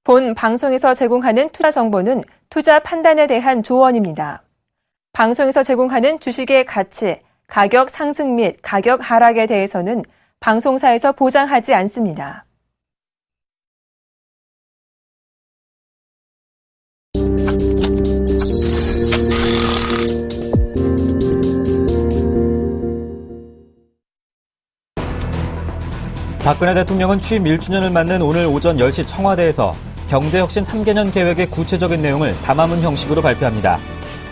본 방송에서 제공하는 투자 정보는 투자 판단에 대한 조언입니다. 방송에서 제공하는 주식의 가치, 가격 상승 및 가격 하락에 대해서는 방송사에서 보장하지 않습니다. 박근혜 대통령은 취임 1주년을 맞는 오늘 오전 10시 청와대에서 경제혁신 3개년 계획의 구체적인 내용을 담화문 형식으로 발표합니다.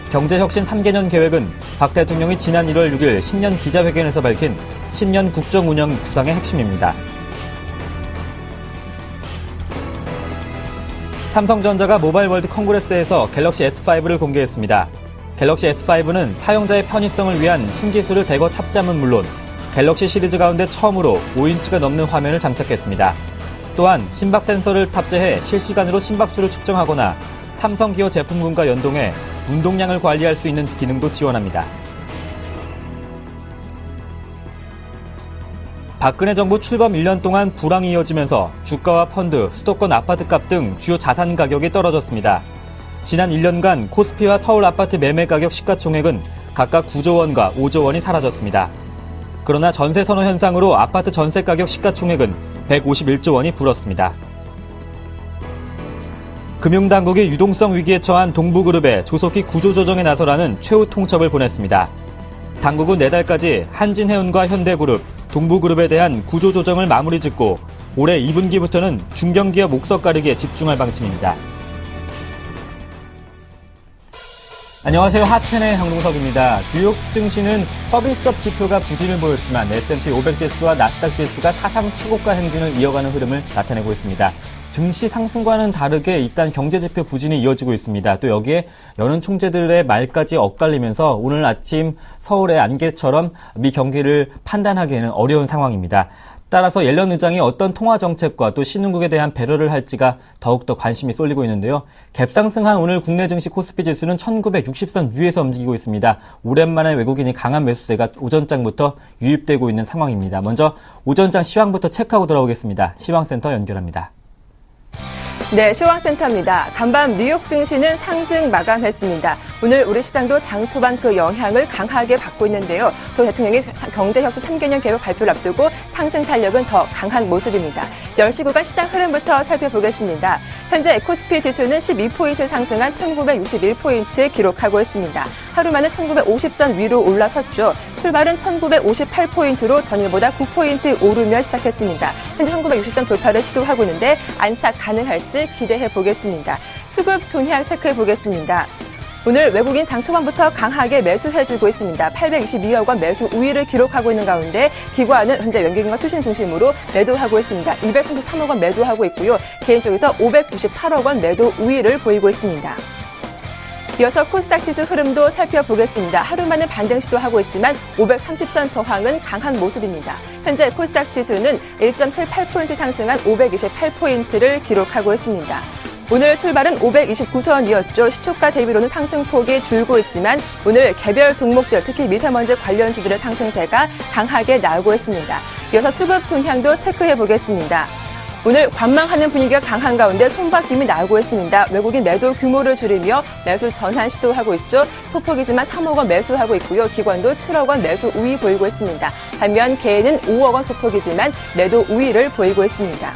경제혁신 3개년 계획은 박 대통령이 지난 1월 6일 신년 기자회견에서 밝힌 신년 국정운영 구상의 핵심입니다. 삼성전자가 모바일 월드 컨그레스에서 갤럭시 S5를 공개했습니다. 갤럭시 S5는 사용자의 편의성을 위한 신기술을 대거 탑재함은 물론 갤럭시 시리즈 가운데 처음으로 5인치가 넘는 화면을 장착했습니다. 또한 심박 센서를 탑재해 실시간으로 심박수를 측정하거나 삼성 기어 제품군과 연동해 운동량을 관리할 수 있는 기능도 지원합니다. 박근혜 정부 출범 1년 동안 불황이 이어지면서 주가와 펀드, 수도권 아파트값 등 주요 자산 가격이 떨어졌습니다. 지난 1년간 코스피와 서울 아파트 매매 가격 시가총액은 각각 9조 원과 5조 원이 사라졌습니다. 그러나 전세 선호 현상으로 아파트 전세 가격 시가총액은 151조 원이 불었습니다. 금융당국이 유동성 위기에 처한 동부그룹에 조속히 구조조정에 나서라는 최후 통첩을 보냈습니다. 당국은 내달까지 한진해운과 현대그룹, 동부그룹에 대한 구조조정을 마무리 짓고 올해 2분기부터는 중견기업 옥석 가리기에 집중할 방침입니다. 안녕하세요. 하텐의 황동석입니다. 뉴욕 증시는 서비스업 지표가 부진을 보였지만 S&P 500 지수와 나스닥 지수가 사상 최고가 행진을 이어가는 흐름을 나타내고 있습니다. 증시 상승과는 다르게 일단 경제지표 부진이 이어지고 있습니다. 또 여기에 여는 총재들의 말까지 엇갈리면서 오늘 아침 서울의 안개처럼 미 경기를 판단하기에는 어려운 상황입니다. 따라서 옐런 의장이 어떤 통화 정책과 또 신흥국에 대한 배려를 할지가 더욱더 관심이 쏠리고 있는데요. 갭상승한 오늘 국내 증시 코스피 지수는 1960선 위에서 움직이고 있습니다. 오랜만에 외국인이 강한 매수세가 오전장부터 유입되고 있는 상황입니다. 먼저 오전장 시황부터 체크하고 돌아오겠습니다. 시황센터 연결합니다. 네, 시황센터입니다. 간밤 뉴욕 증시는 상승 마감했습니다. 오늘 우리 시장도 장 초반 그 영향을 강하게 받고 있는데요. 또 대통령이 경제혁신 3개년 계획 발표를 앞두고 상승 탄력은 더 강한 모습입니다. 10시 구간 시장 흐름부터 살펴보겠습니다. 현재 코스피 지수는 12포인트 상승한 1961포인트 기록하고 있습니다. 하루 만에 1950선 위로 올라섰죠. 출발은 1958포인트로 전일보다 9포인트 오르며 시작했습니다. 현재 1960선 돌파를 시도하고 있는데 안착 가능할지 기대해 보겠습니다. 수급 동향 체크해 보겠습니다. 오늘 외국인 장 초반부터 강하게 매수해주고 있습니다. 822억 원 매수 우위를 기록하고 있는 가운데 기관은 현재 연기금과 투신 중심으로 매도하고 있습니다. 233억 원 매도하고 있고요. 개인 쪽에서 598억 원 매도 우위를 보이고 있습니다. 이어서 코스닥 지수 흐름도 살펴보겠습니다. 하루 만에 반등 시도하고 있지만 530선 저항은 강한 모습입니다. 현재 코스닥 지수는 1.78포인트 상승한 528포인트를 기록하고 있습니다. 오늘 출발은 529선이었죠. 시초가 대비로는 상승폭이 줄고 있지만 오늘 개별 종목들, 특히 미세먼지 관련주들의 상승세가 강하게 나오고 있습니다. 이어서 수급 동향도 체크해 보겠습니다. 오늘 관망하는 분위기가 강한 가운데 손바뀜이 나오고 있습니다. 외국인 매도 규모를 줄이며 매수 전환 시도하고 있죠. 소폭이지만 3억 원 매수하고 있고요. 기관도 7억 원 매수 우위 보이고 있습니다. 반면 개인은 5억 원 소폭이지만 매도 우위를 보이고 있습니다.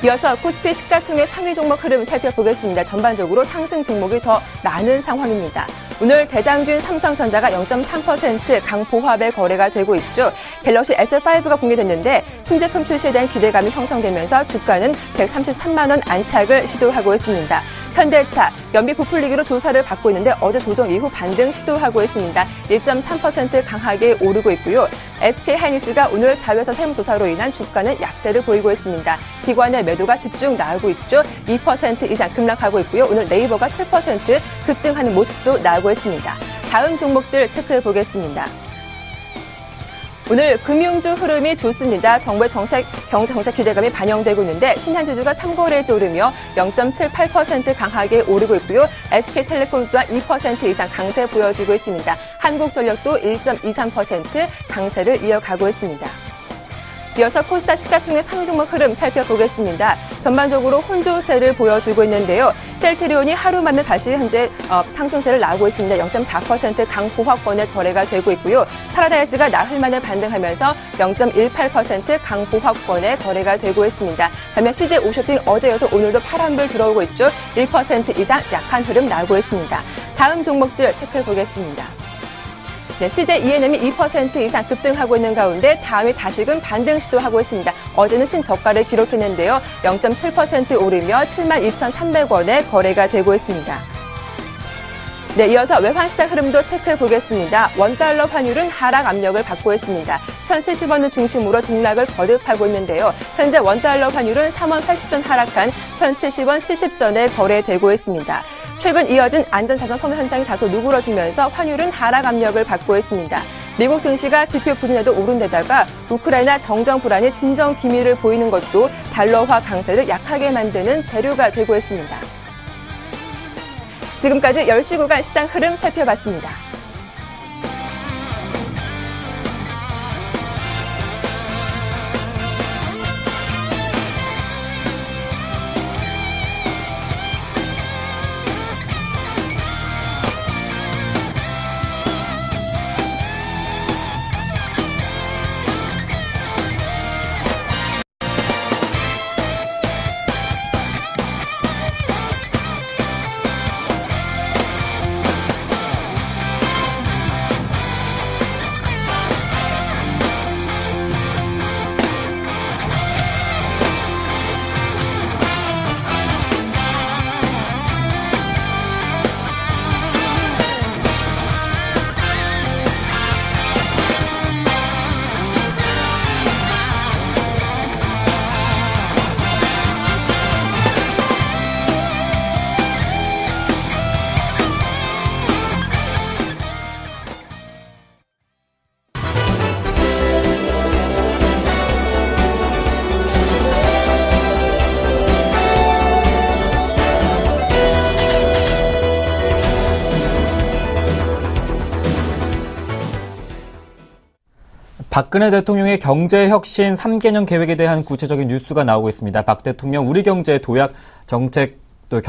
이어서 코스피 시가총액 상위 종목 흐름 살펴보겠습니다. 전반적으로 상승 종목이 더 많은 상황입니다. 오늘 대장주인 삼성전자가 0.3% 강보합의 거래가 되고 있죠. 갤럭시 S5가 공개됐는데 신제품 출시에 대한 기대감이 형성되면서 주가는 133만 원 안착을 시도하고 있습니다. 현대차, 연비 부풀리기로 조사를 받고 있는데 어제 조정 이후 반등 시도하고 있습니다. 1.3% 강하게 오르고 있고요. SK하이닉스가 오늘 자회사 세무조사로 인한 주가는 약세를 보이고 있습니다. 기관의 매도가 집중 나오고 있죠. 2% 이상 급락하고 있고요. 오늘 네이버가 7% 급등하는 모습도 나오고 있습니다. 다음 종목들 체크해 보겠습니다. 오늘 금융주 흐름이 좋습니다. 정부의 경제정책 기대감이 반영되고 있는데 신한주주가 3거래일째 오르며 0.78% 강하게 오르고 있고요. SK텔레콤 또한 2% 이상 강세 보여주고 있습니다. 한국전력도 1.23% 강세를 이어가고 있습니다. 이어서 코스닥 시가총액 상위 종목 흐름 살펴보겠습니다. 전반적으로 혼조세를 보여주고 있는데요. 셀트리온이 하루 만에 다시 현재 상승세를 나오고 있습니다. 0.4% 강보합권에 거래가 되고 있고요. 파라다이스가 나흘 만에 반등하면서 0.18% 강보합권에 거래가 되고 있습니다. 반면 CJ 오쇼핑 어제 이어서 오늘도 파란불 들어오고 있죠. 1% 이상 약한 흐름 나오고 있습니다. 다음 종목들 체크해보겠습니다. 네, CJ ENM이 2% 이상 급등하고 있는 가운데 다음이 다시금 반등 시도하고 있습니다. 어제는 신저가를 기록했는데요. 0.7% 오르며 72,300원에 거래가 되고 있습니다. 네, 이어서 외환시장 흐름도 체크해보겠습니다. 원달러 환율은 하락 압력을 받고 있습니다. 1,070원을 중심으로 등락을 거듭하고 있는데요. 현재 원달러 환율은 3원 80전 하락한 1,070원 70전에 거래되고 있습니다. 최근 이어진 안전자산 선호 현상이 다소 누그러지면서 환율은 하락 압력을 받고 있습니다. 미국 증시가 지표 부진에도 오른 데다가 우크라이나 정정 불안이 진정 기미를 보이는 것도 달러화 강세를 약하게 만드는 재료가 되고 있습니다. 지금까지 10시 구간 시장 흐름 살펴봤습니다. 박근혜 대통령의 경제혁신 3개년 계획에 대한 구체적인 뉴스가 나오고 있습니다. 박 대통령 우리 경제 도약 정책 또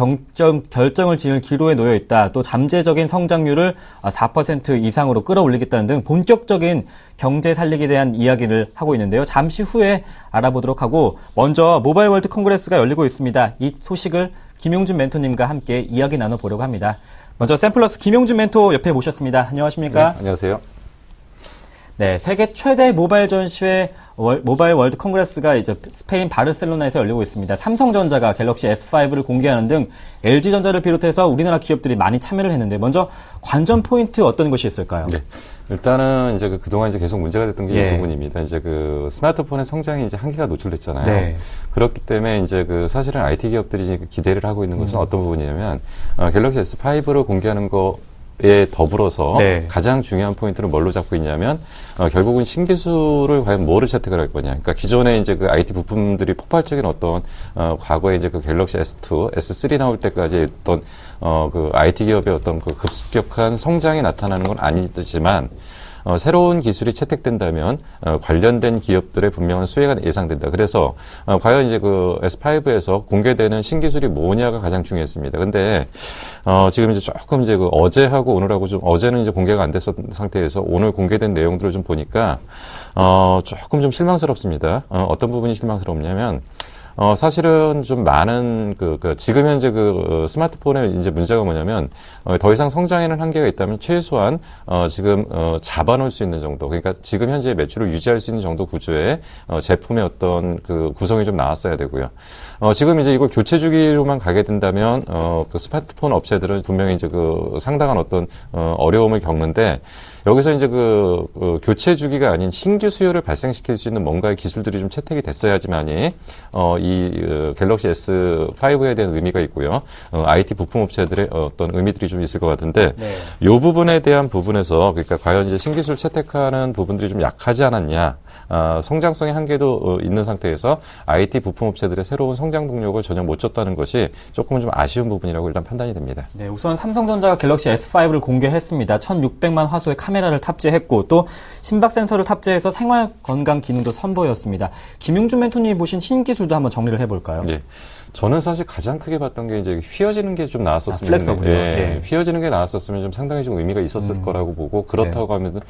결정을 지을 기로에 놓여 있다. 또 잠재적인 성장률을 4% 이상으로 끌어올리겠다는 등 본격적인 경제 살리기에 대한 이야기를 하고 있는데요. 잠시 후에 알아보도록 하고 먼저 모바일 월드 콩그레스가 열리고 있습니다. 이 소식을 김용준 멘토님과 함께 이야기 나눠보려고 합니다. 먼저 샘플러스 김용준 멘토 옆에 모셨습니다. 안녕하십니까? 네, 안녕하세요. 네, 세계 최대 모바일 전시회 모바일 월드 콩그레스가 이제 스페인 바르셀로나에서 열리고 있습니다. 삼성전자가 갤럭시 S5를 공개하는 등 LG전자를 비롯해서 우리나라 기업들이 많이 참여를 했는데 먼저 관전 포인트 어떤 것이 있을까요? 네. 일단은 이제 그동안 이제 계속 문제가 됐던 게 이 부분입니다. 이제 그 스마트폰의 성장이 이제 한계가 노출됐잖아요. 네. 그렇기 때문에 이제 그 사실은 IT 기업들이 이제 기대를 하고 있는 것은 어떤 부분이냐면 갤럭시 S5를 공개하는 에 더불어서 가장 중요한 포인트를 뭘로 잡고 있냐면 결국은 신기술을 과연 뭐를 채택을 할 거냐. 그러니까 기존에 이제 그 IT 부품들이 폭발적인 어떤 과거에 이제 그 갤럭시 S2, S3 나올 때까지 어떤 그 IT 기업의 어떤 그 급격한 성장이 나타나는 건 아니지만 새로운 기술이 채택된다면 관련된 기업들의 분명한 수혜가 예상된다. 그래서 과연 이제 그 S5에서 공개되는 신기술이 뭐냐가 가장 중요했습니다. 근데 지금 이제 조금 이제 그 어제하고 오늘하고 좀 어제는 이제 공개가 안 됐었던 상태에서 오늘 공개된 내용들을 좀 보니까 조금 좀 실망스럽습니다. 어떤 부분이 실망스럽냐면 사실은 좀 많은 지금 현재 스마트폰의 이제 문제가 뭐냐면, 더 이상 성장에는 한계가 있다면 최소한, 지금, 잡아놓을 수 있는 정도. 그러니까 지금 현재 매출을 유지할 수 있는 정도 구조의, 제품의 어떤 구성이 좀 나왔어야 되고요. 지금 이제 이걸 교체 주기로만 가게 된다면, 그 스마트폰 업체들은 분명히 이제 상당한 어떤, 어려움을 겪는데, 여기서 이제 교체 주기가 아닌 신규 수요를 발생시킬 수 있는 뭔가의 기술들이 좀 채택이 됐어야지만이, 갤럭시 S5에 대한 의미가 있고요. IT 부품 업체들의 어떤 의미들이 좀 있을 것 같은데, 이 부분에 대한 부분에서, 그러니까 과연 이제 신기술 채택하는 부분들이 좀 약하지 않았냐, 성장성의 한계도 있는 상태에서 IT 부품 업체들의 새로운 성장 동력을 전혀 못 줬다는 것이 조금 좀 아쉬운 부분이라고 일단 판단이 됩니다. 네, 우선 삼성전자가 갤럭시 S5를 공개했습니다. 1600만 화소의 카메라 카메라를 탑재했고 또 심박 센서를 탑재해서 생활 건강 기능도 선보였습니다. 김용준 멘토님이 보신 신기술도 한번 정리를 해볼까요? 예. 저는 사실 가장 크게 봤던 게 이제 휘어지는 게 좀 나왔었으면. 플렉서블이요? 예. 휘어지는 게 나왔었으면 좀 상당히 좀 의미가 있었을 거라고 보고, 그렇다고 하면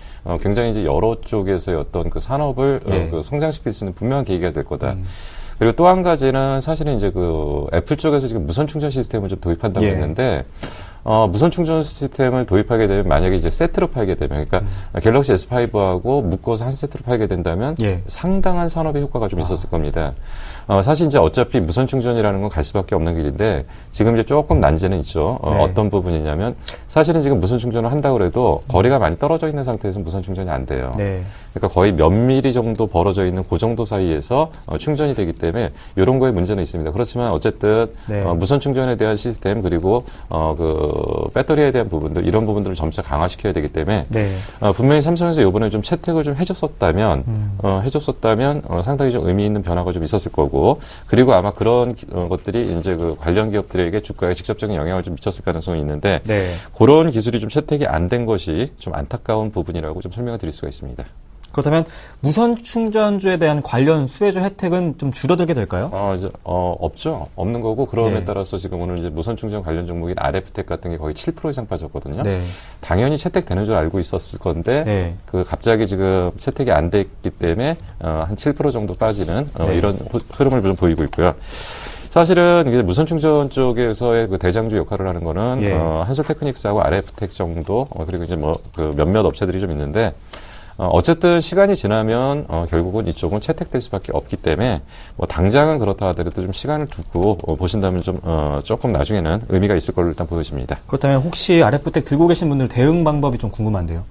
굉장히 이제 여러 쪽에서의 어떤 그 산업을 그 성장시킬 수 있는 분명한 계기가 될 거다. 그리고 또 한 가지는 사실은 이제 그 애플 쪽에서 지금 무선 충전 시스템을 좀 도입한다고 했는데, 무선 충전 시스템을 도입하게 되면 만약에 이제 세트로 팔게 되면, 그러니까 갤럭시 S5하고 묶어서 한 세트로 팔게 된다면 상당한 산업의 효과가 좀 있었을 겁니다. 사실 이제 어차피 무선 충전이라는 건 갈 수밖에 없는 길인데 지금 이제 조금 난제는 있죠. 어떤 부분이냐면 사실은 지금 무선 충전을 한다고 해도 거리가 많이 떨어져 있는 상태에서 무선 충전이 안 돼요. 그러니까 거의 몇 미리 정도 벌어져 있는 그 정도 사이에서 충전이 되기 때문에 이런 거에 문제는 있습니다. 그렇지만 어쨌든 무선 충전에 대한 시스템 그리고 그 배터리에 대한 부분들 이런 부분들을 점차 강화시켜야 되기 때문에 분명히 삼성에서 이번에 좀 채택을 좀 해줬었다면 상당히 좀 의미 있는 변화가 좀 있었을 거고 그리고 아마 그런 것들이 이제 그 관련 기업들에게 주가에 직접적인 영향을 좀 미쳤을 가능성이 있는데 그런 기술이 좀 채택이 안 된 것이 좀 안타까운 부분이라고 좀 설명을 드릴 수가 있습니다. 그렇다면 무선 충전주에 대한 관련 수혜주 혜택은 좀 줄어들게 될까요? 없죠. 없는 거고 그럼에 따라서 지금 오늘 이제 무선 충전 관련 종목인 RF텍 같은 게 거의 7% 이상 빠졌거든요. 당연히 채택되는 줄 알고 있었을 건데 그 갑자기 지금 채택이 안 됐기 때문에 한 7% 정도 빠지는 이런 흐름을 좀 보이고 있고요. 사실은 이게 무선 충전 쪽에서의 그 대장주 역할을 하는 거는 한솔테크닉스하고 RF텍 정도 그리고 이제 뭐 그 몇몇 업체들이 좀 있는데. 어쨌든 시간이 지나면 결국은 이쪽은 채택될 수밖에 없기 때문에 뭐 당장은 그렇다 하더라도 좀 시간을 두고 보신다면 좀 조금 나중에는 의미가 있을 걸로 일단 보여집니다. 그렇다면 혹시 RF텍 들고 계신 분들 대응 방법이 좀 궁금한데요.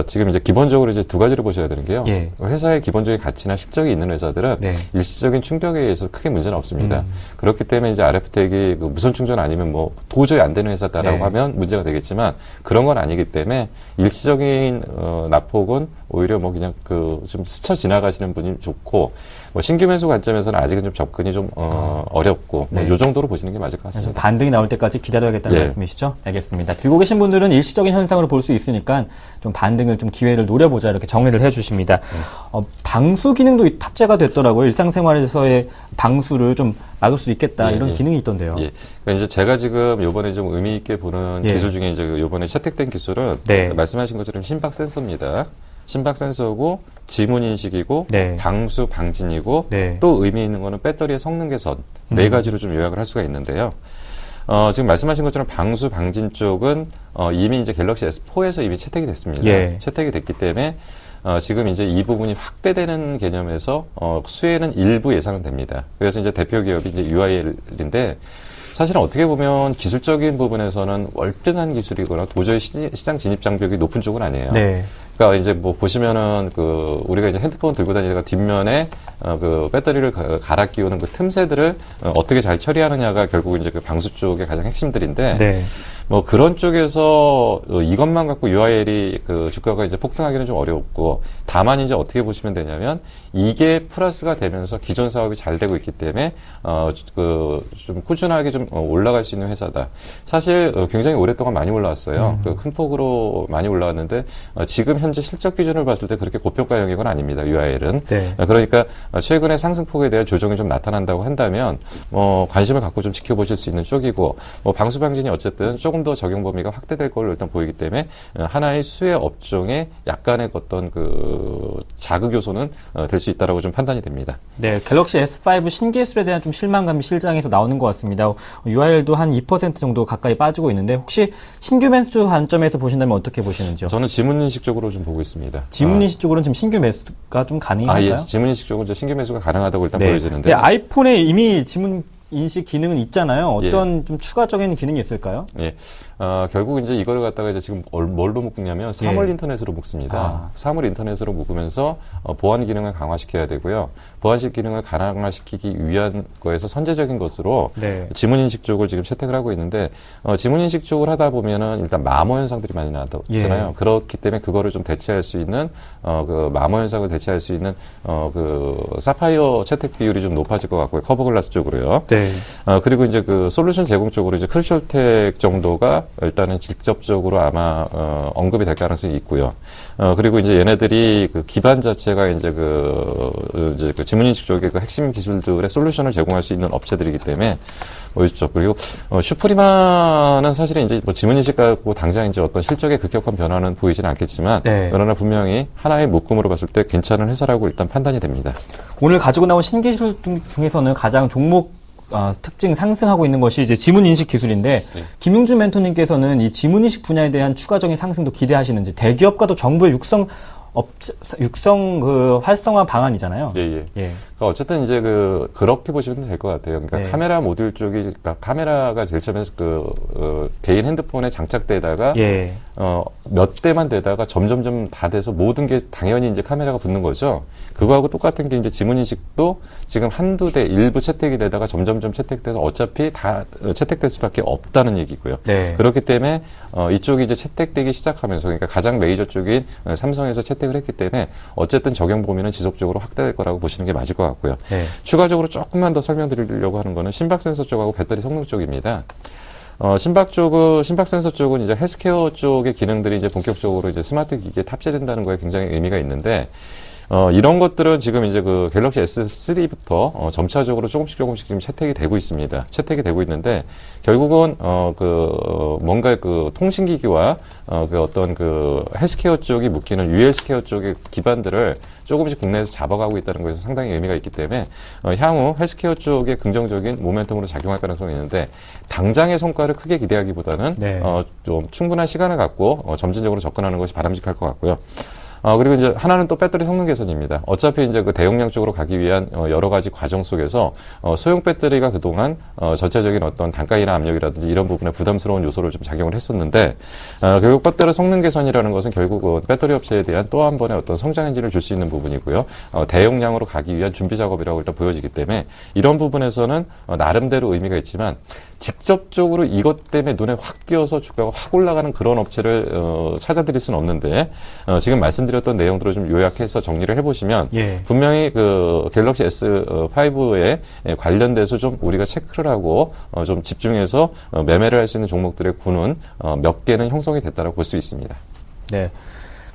지금 이제 기본적으로 이제 두 가지를 보셔야 되는 게요. 회사의 기본적인 가치나 실적이 있는 회사들은 일시적인 충격에 의해서 크게 문제는 없습니다. 그렇기 때문에 이제 RF텍이 그 무선 충전 아니면 뭐 도저히 안 되는 회사다라고 하면 문제가 되겠지만 그런 건 아니기 때문에 일시적인 낙폭은 오히려 뭐 그냥 그 좀 스쳐 지나가시는 분이 좋고 뭐 신규 매수 관점에서는 아직은 좀 접근이 좀 어렵고 뭐 요 정도로 보시는 게 맞을 것 같습니다. 반등이 나올 때까지 기다려야겠다는 말씀이시죠? 알겠습니다. 들고 계신 분들은 일시적인 현상으로 볼 수 있으니까 좀 반등을 좀 기회를 노려보자 이렇게 정리를 해주십니다. 방수 기능도 탑재가 됐더라고요. 일상생활에서의 방수를 좀 막을 수 있겠다 이런 기능이 있던데요. 그러니까 이제 제가 지금 요번에 좀 의미 있게 보는 기술 중에 이제 요번에 채택된 기술은 말씀하신 것처럼 심박 센서입니다. 심박 센서고 지문 인식이고 방수 방진이고 또 의미 있는 거는 배터리의 성능 개선 네 가지로 좀 요약을 할 수가 있는데요. 지금 말씀하신 것처럼 방수 방진 쪽은 이미 이제 갤럭시 S4에서 이미 채택이 됐습니다. 채택이 됐기 때문에 지금 이제 이 부분이 확대되는 개념에서 수혜는 일부 예상은 됩니다. 그래서 이제 대표 기업이 이제 UIL인데 사실은 어떻게 보면 기술적인 부분에서는 월등한 기술이거나 도저히 시장 진입 장벽이 높은 쪽은 아니에요. 그러니까 이제 뭐 보시면은 그 우리가 이제 핸드폰 들고 다니다가 뒷면에 그 배터리를 갈아 끼우는 그 틈새들을 어떻게 잘 처리하느냐가 결국 이제 그 방수 쪽의 가장 핵심들인데 뭐 그런 쪽에서 이것만 갖고 UIL이 그 주가가 이제 폭등하기는 좀 어렵고 다만 이제 어떻게 보시면 되냐면 이게 플러스가 되면서 기존 사업이 잘 되고 있기 때문에 그 좀 꾸준하게 좀 올라갈 수 있는 회사다. 사실 굉장히 오랫동안 많이 올라왔어요. 그 큰 폭으로 많이 올라왔는데 지금 현재 실적 기준을 봤을 때 그렇게 고평가 영역은 아닙니다. UIL은. 그러니까 최근에 상승폭에 대한 조정이 좀 나타난다고 한다면 관심을 갖고 좀 지켜보실 수 있는 쪽이고 방수 방진이 어쨌든 조금 더 적용 범위가 확대될 걸로 일단 보이기 때문에 하나의 수혜 업종의 약간의 어떤 그 자극 요소는 될 수 있다라고 좀 판단이 됩니다. 갤럭시 S5 신기술에 대한 좀 실망감이 실장에서 나오는 것 같습니다. UIL도 한 2% 정도 가까이 빠지고 있는데 혹시 신규 매수 관점에서 보신다면 어떻게 보시는지요? 저는 지문인식 쪽으로 좀 보고 있습니다. 지문인식 쪽으로는 지금 신규 매수가 좀 가능한가요? 지문인식 쪽은 신규 매수가 가능하다고 일단 보여지는데. 아이폰에 이미 지문 인식 기능은 있잖아요. 어떤 좀 추가적인 기능이 있을까요? 결국 이제 이걸 갖다가 이제 지금 뭘로 묶냐면 사물 인터넷으로 묶습니다. 사물 인터넷으로 묶으면서 보안 기능을 강화시켜야 되고요. 보안식 기능을 강화시키기 위한 거에서 선제적인 것으로 지문 인식 쪽을 지금 채택을 하고 있는데 지문 인식 쪽을 하다 보면은 일단 마모 현상들이 많이 나잖아요. 그렇기 때문에 그거를 좀 대체할 수 있는 그 마모 현상을 대체할 수 있는 그 사파이어 채택 비율이 좀 높아질 것 같고요. 커버글라스 쪽으로요. 네. 그리고 이제 그 솔루션 제공 쪽으로 이제 크루셜텍 정도가 일단은 직접적으로 아마 언급이 될 가능성이 있고요. 그리고 이제 얘네들이 그 기반 자체가 이제 그 지문인식 쪽의 그 핵심 기술들의 솔루션을 제공할 수 있는 업체들이기 때문에 있죠. 그리고 슈프리마는 사실은 이제 뭐 지문인식 갖고 당장 이제 어떤 실적의 급격한 변화는 보이지는 않겠지만, 네. 그러나 분명히 하나의 묶음으로 봤을 때 괜찮은 회사라고 일단 판단이 됩니다. 오늘 가지고 나온 신기술 중에서는 가장 종목 특징 상승하고 있는 것이 이제 지문인식 기술인데, 네. 김용준 멘토님께서는 이 지문인식 분야에 대한 추가적인 상승도 기대하시는지, 대기업과도 정부의 육성 그 활성화 방안이잖아요. 예. 그러니까 어쨌든 이제 그렇게 보시면 될 것 같아요. 그러니까 네. 카메라 모듈 쪽이, 그러니까 카메라가 제일 처음에 개인 핸드폰에 장착되다가 예. 몇 대만 되다가 점점점 다 돼서 모든 게 당연히 이제 카메라가 붙는 거죠. 그거하고 똑같은 게 이제 지문인식도 지금 한두 대 일부 채택이 되다가 점점점 채택돼서 어차피 다 채택될 수밖에 없다는 얘기고요. 네. 그렇기 때문에 이쪽이 이제 채택되기 시작하면서, 그러니까 가장 메이저 쪽인 삼성에서 채택을 했기 때문에 어쨌든 적용 범위는 지속적으로 확대될 거라고 보시는 게 맞을 것 같고요. 네. 추가적으로 조금만 더 설명드리려고 하는 거는 심박 센서 쪽하고 배터리 성능 쪽입니다. 심박 센서 쪽은 이제 헬스케어 쪽의 기능들이 이제 본격적으로 이제 스마트 기기에 탑재된다는 거에 굉장히 의미가 있는데, 이런 것들은 지금 이제 그 갤럭시 S3부터 점차적으로 조금씩 지금 채택이 되고 있습니다. 채택이 되고 있는데, 결국은 뭔가 그 통신기기와 그 어떤 그 헬스케어 쪽이 묶이는 유헬스케어 쪽의 기반들을 조금씩 국내에서 잡아가고 있다는 것에서 상당히 의미가 있기 때문에 향후 헬스케어 쪽에 긍정적인 모멘텀으로 작용할 가능성이 있는데, 당장의 성과를 크게 기대하기보다는 네. 좀 충분한 시간을 갖고 점진적으로 접근하는 것이 바람직할 것 같고요. 그리고 이제 하나는 또 배터리 성능 개선입니다. 어차피 이제 그 대용량 쪽으로 가기 위한 여러 가지 과정 속에서 소형 배터리가 그동안 전체적인 어떤 단가이나 압력이라든지 이런 부분에 부담스러운 요소를 좀 작용을 했었는데, 결국 배터리 성능 개선이라는 것은 결국은 배터리 업체에 대한 또 한 번의 어떤 성장 엔진을 줄 수 있는 부분이고요. 대용량으로 가기 위한 준비 작업이라고 일단 보여지기 때문에 이런 부분에서는 나름대로 의미가 있지만, 직접적으로 이것 때문에 눈에 확 띄어서 주가가 확 올라가는 그런 업체를 찾아드릴 수는 없는데, 지금 말씀드렸던 내용들을 좀 요약해서 정리를 해보시면 예. 분명히 그 갤럭시 S5에 관련돼서 좀 우리가 체크를 하고 좀 집중해서 매매를 할 수 있는 종목들의 구는 몇 개는 형성이 됐다고 볼 수 있습니다. 네,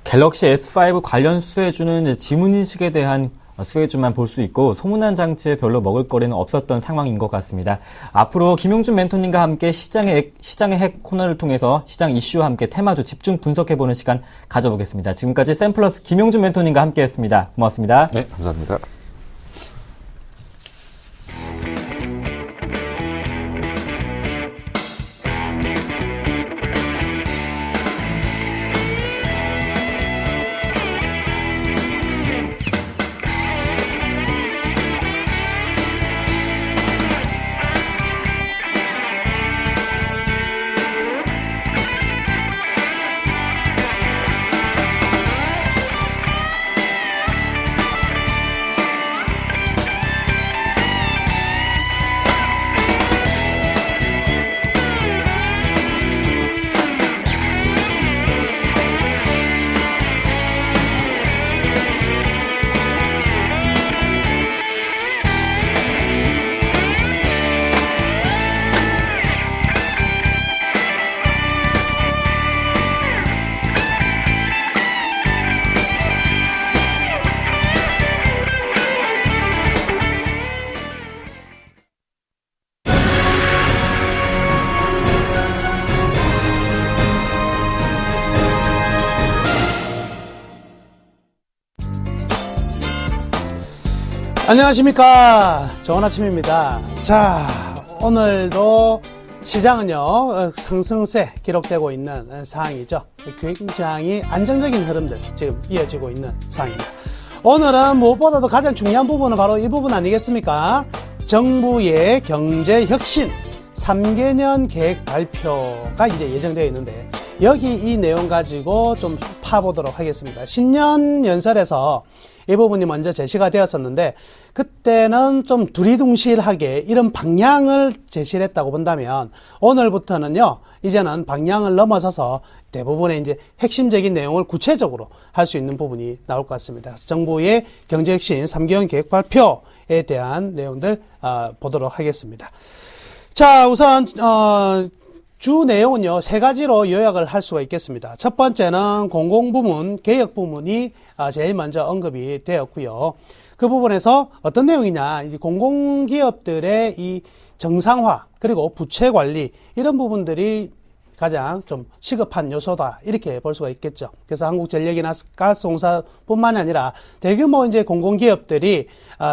갤럭시 S5 관련 수혜주는 지문인식에 대한 수혜주만 볼 수 있고 소문난 장치에 별로 먹을거리는 없었던 상황인 것 같습니다. 앞으로 김용준 멘토님과 함께 시장의 핵 코너를 통해서 시장 이슈와 함께 테마주 집중 분석해보는 시간 가져보겠습니다. 지금까지 샘플러스 김용준 멘토님과 함께했습니다. 고맙습니다. 네, 감사합니다. 안녕하십니까. 좋은 아침입니다. 자, 오늘도 시장은요, 상승세 기록되고 있는 상황이죠. 굉장히 안정적인 흐름들 지금 이어지고 있는 상황입니다. 오늘은 무엇보다도 가장 중요한 부분은 바로 이 부분 아니겠습니까? 정부의 경제혁신 3개년 계획 발표가 이제 예정되어 있는데, 여기 이 내용 가지고 좀 파보도록 하겠습니다. 신년 연설에서 이 부분이 먼저 제시가 되었었는데 그때는 좀 두리둥실하게 이런 방향을 제시를 했다고 본다면 오늘부터는요 이제는 방향을 넘어서서 대부분의 이제 핵심적인 내용을 구체적으로 할 수 있는 부분이 나올 것 같습니다. 그래서 정부의 경제혁신 3개년 계획 발표에 대한 내용들 보도록 하겠습니다. 자, 우선 주 내용은요, 세 가지로 요약을 할 수가 있겠습니다. 첫 번째는 공공부문, 개혁 부문이 제일 먼저 언급이 되었고요. 그 부분에서 어떤 내용이냐, 이제 공공기업들의 이 정상화, 그리고 부채 관리, 이런 부분들이 가장 좀 시급한 요소다. 이렇게 볼 수가 있겠죠. 그래서 한국전력이나 가스공사뿐만이 아니라 대규모 이제 공공기업들이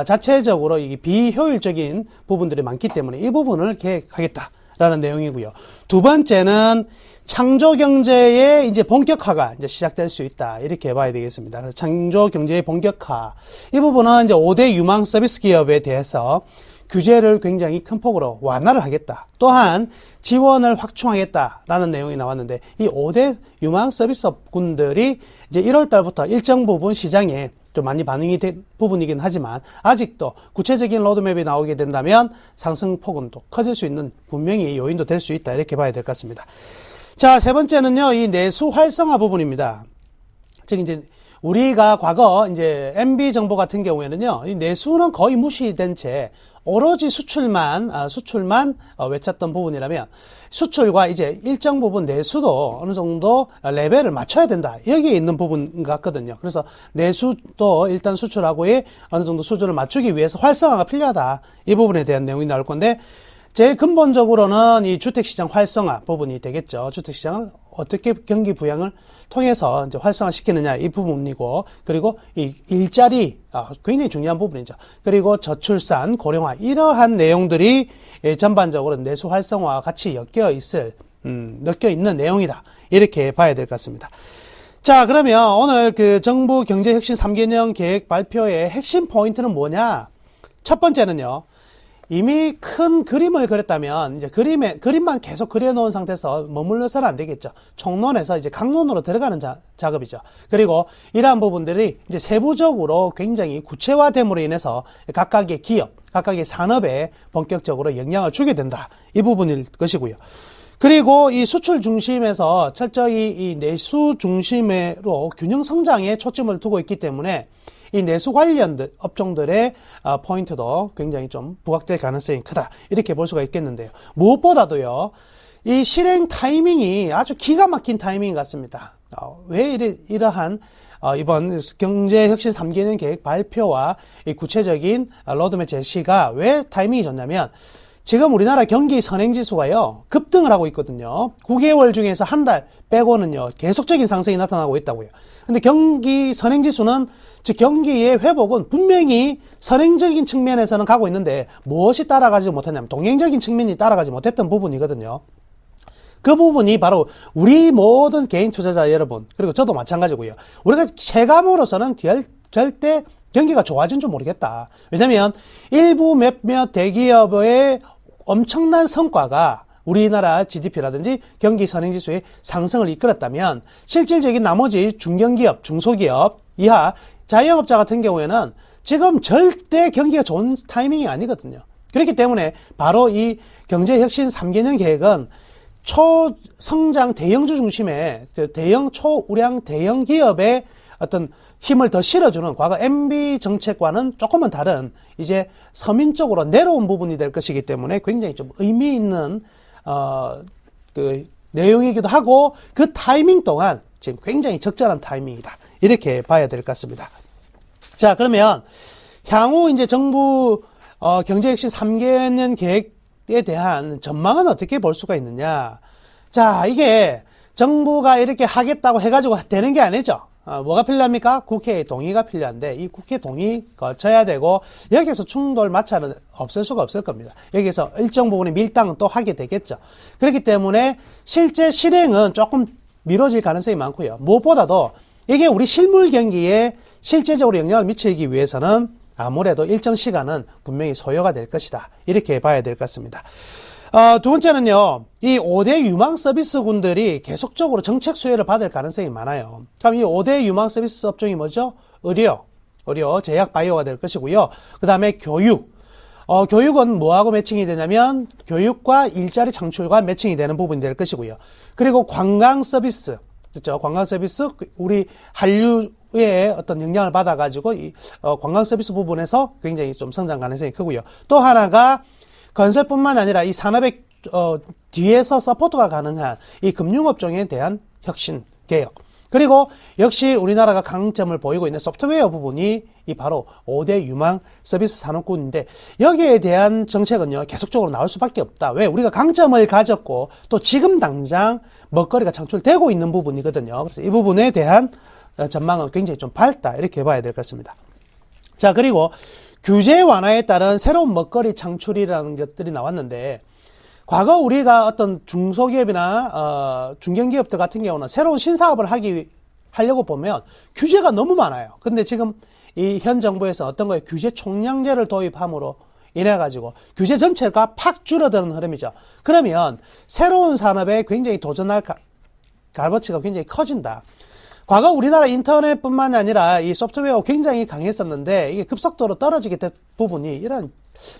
자체적으로 이 비효율적인 부분들이 많기 때문에 이 부분을 계획하겠다. 라는 내용이고요. 두 번째는 창조 경제의 이제 본격화가 이제 시작될 수 있다. 이렇게 봐야 되겠습니다. 그래서 창조 경제의 본격화. 이 부분은 이제 5대 유망 서비스 기업에 대해서 규제를 굉장히 큰 폭으로 완화를 하겠다. 또한 지원을 확충하겠다라는 내용이 나왔는데 이 5대 유망 서비스업군들이 이제 1월 달부터 일정 부분 시장에 좀 많이 반응이 된 부분이긴 하지만 아직도 구체적인 로드맵이 나오게 된다면 상승폭은 또 커질 수 있는 분명히 요인도 될 수 있다. 이렇게 봐야 될 것 같습니다. 자, 세 번째는요, 이 내수 활성화 부분입니다. 즉, 이제 우리가 과거 이제 MB 정부 같은 경우에는요, 이 내수는 거의 무시된 채 오로지 수출만 외쳤던 부분이라면 수출과 이제 일정 부분 내수도 어느 정도 레벨을 맞춰야 된다. 여기에 있는 부분 같거든요. 그래서 내수도 일단 수출하고의 어느 정도 수준을 맞추기 위해서 활성화가 필요하다. 이 부분에 대한 내용이 나올 건데 제일 근본적으로는 이 주택시장 활성화 부분이 되겠죠. 주택시장을 어떻게 경기 부양을 통해서 이제 활성화시키느냐 이 부분이고, 그리고 이 일자리 굉장히 중요한 부분이죠. 그리고 저출산, 고령화 이러한 내용들이 전반적으로 내수 활성화와 같이 엮여 있는 내용이다. 이렇게 봐야 될 것 같습니다. 자, 그러면 오늘 그 정부 경제혁신 3개년 계획 발표의 핵심 포인트는 뭐냐? 첫 번째는요. 이미 큰 그림을 그렸다면 이제 그림만 계속 그려놓은 상태에서 머물러서는 안 되겠죠. 총론에서 이제 강론으로 들어가는 작업이죠. 그리고 이러한 부분들이 이제 세부적으로 굉장히 구체화됨으로 인해서 각각의 기업, 각각의 산업에 본격적으로 영향을 주게 된다. 이 부분일 것이고요. 그리고 이 수출 중심에서 철저히 이 내수 중심으로 균형 성장에 초점을 두고 있기 때문에 이 내수 관련 업종들의 포인트도 굉장히 좀 부각될 가능성이 크다. 이렇게 볼 수가 있겠는데요. 무엇보다도요, 이 실행 타이밍이 아주 기가 막힌 타이밍 같습니다. 왜 이러한 이번 경제혁신 3개년 계획 발표와 이 구체적인 로드맵 제시가 왜 타이밍이 좋냐면 지금 우리나라 경기 선행지수가요, 급등을 하고 있거든요. 9개월 중에서 한 달 빼고는요, 계속적인 상승이 나타나고 있다고요. 근데 경기 선행지수는, 즉 경기의 회복은 분명히 선행적인 측면에서는 가고 있는데 무엇이 따라가지 못했냐면 동행적인 측면이 따라가지 못했던 부분이거든요. 그 부분이 바로 우리 모든 개인 투자자 여러분, 그리고 저도 마찬가지고요. 우리가 체감으로서는 절대 경기가 좋아진 줄 모르겠다. 왜냐면 일부 몇몇 대기업의 엄청난 성과가 우리나라 GDP라든지 경기 선행지수의 상승을 이끌었다면 실질적인 나머지 중견기업, 중소기업 이하 자영업자 같은 경우에는 지금 절대 경기가 좋은 타이밍이 아니거든요. 그렇기 때문에 바로 이 경제혁신 3개년 계획은 초성장 대형주 중심의 초우량 대형 기업의 어떤 힘을 더 실어주는 과거 MB 정책과는 조금은 다른 이제 서민적으로 내려온 부분이 될 것이기 때문에 굉장히 좀 의미 있는 그 내용이기도 하고 그 타이밍 동안 지금 굉장히 적절한 타이밍이다. 이렇게 봐야 될 것 같습니다. 자, 그러면 향후 이제 정부 경제혁신 3개년 계획에 대한 전망은 어떻게 볼 수가 있느냐? 자, 이게 정부가 이렇게 하겠다고 해가지고 되는 게 아니죠. 뭐가 필요합니까? 국회의 동의가 필요한데 이 국회 동의 거쳐야 되고 여기에서 충돌 마찰은 없을 수가 없을 겁니다. 여기에서 일정 부분의 밀당은 또 하게 되겠죠. 그렇기 때문에 실제 실행은 조금 미뤄질 가능성이 많고요. 무엇보다도 이게 우리 실물 경기에 실제적으로 영향을 미치기 위해서는 아무래도 일정 시간은 분명히 소요가 될 것이다. 이렇게 봐야 될 것 같습니다. 두 번째는요, 이 5대 유망 서비스군들이 계속적으로 정책 수혜를 받을 가능성이 많아요. 그럼 이 5대 유망 서비스 업종이 뭐죠? 의료, 제약, 바이오가 될 것이고요. 그 다음에 교육. 교육은 뭐하고 매칭이 되냐면, 교육과 일자리 창출과 매칭이 되는 부분이 될 것이고요. 그리고 관광 서비스. 그렇죠? 관광 서비스, 우리 한류의 어떤 영향을 받아가지고, 관광 서비스 부분에서 굉장히 좀 성장 가능성이 크고요. 또 하나가, 건설뿐만 아니라 이 산업의 뒤에서 서포트가 가능한 이 금융업종에 대한 혁신, 개혁. 그리고 역시 우리나라가 강점을 보이고 있는 소프트웨어 부분이 이 바로 5대 유망 서비스 산업군인데 여기에 대한 정책은요, 계속적으로 나올 수밖에 없다. 왜? 우리가 강점을 가졌고 또 지금 당장 먹거리가 창출되고 있는 부분이거든요. 그래서 이 부분에 대한 전망은 굉장히 좀 밝다. 이렇게 봐야 될 것 같습니다. 자, 그리고 규제 완화에 따른 새로운 먹거리 창출이라는 것들이 나왔는데 과거 우리가 어떤 중소기업이나 중견기업들 같은 경우는 새로운 신사업을 하려고 보면 규제가 너무 많아요. 근데 지금 이 현 정부에서 어떤 거예요? 규제 총량제를 도입함으로 인해 가지고 규제 전체가 팍 줄어드는 흐름이죠. 그러면 새로운 산업에 굉장히 도전할 값어치가 굉장히 커진다. 과거 우리나라 인터넷뿐만 아니라 이 소프트웨어 굉장히 강했었는데 이게 급속도로 떨어지게 된 부분이 이런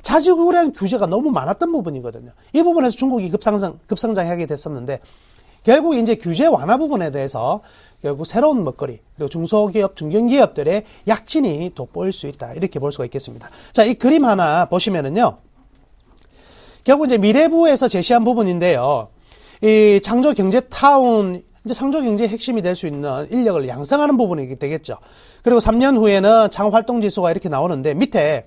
자지구레한 규제가 너무 많았던 부분이거든요. 이 부분에서 중국이 급성장하게 됐었는데 결국 이제 규제 완화 부분에 대해서 결국 새로운 먹거리 그리고 중소기업, 중견기업들의 약진이 돋보일 수 있다. 이렇게 볼 수가 있겠습니다. 자, 이 그림 하나 보시면은요. 결국 이제 미래부에서 제시한 부분인데요. 이 창조경제타운 이제 창조경제의 핵심이 될 수 있는 인력을 양성하는 부분이 되겠죠. 그리고 3년 후에는 창활동지수가 이렇게 나오는데 밑에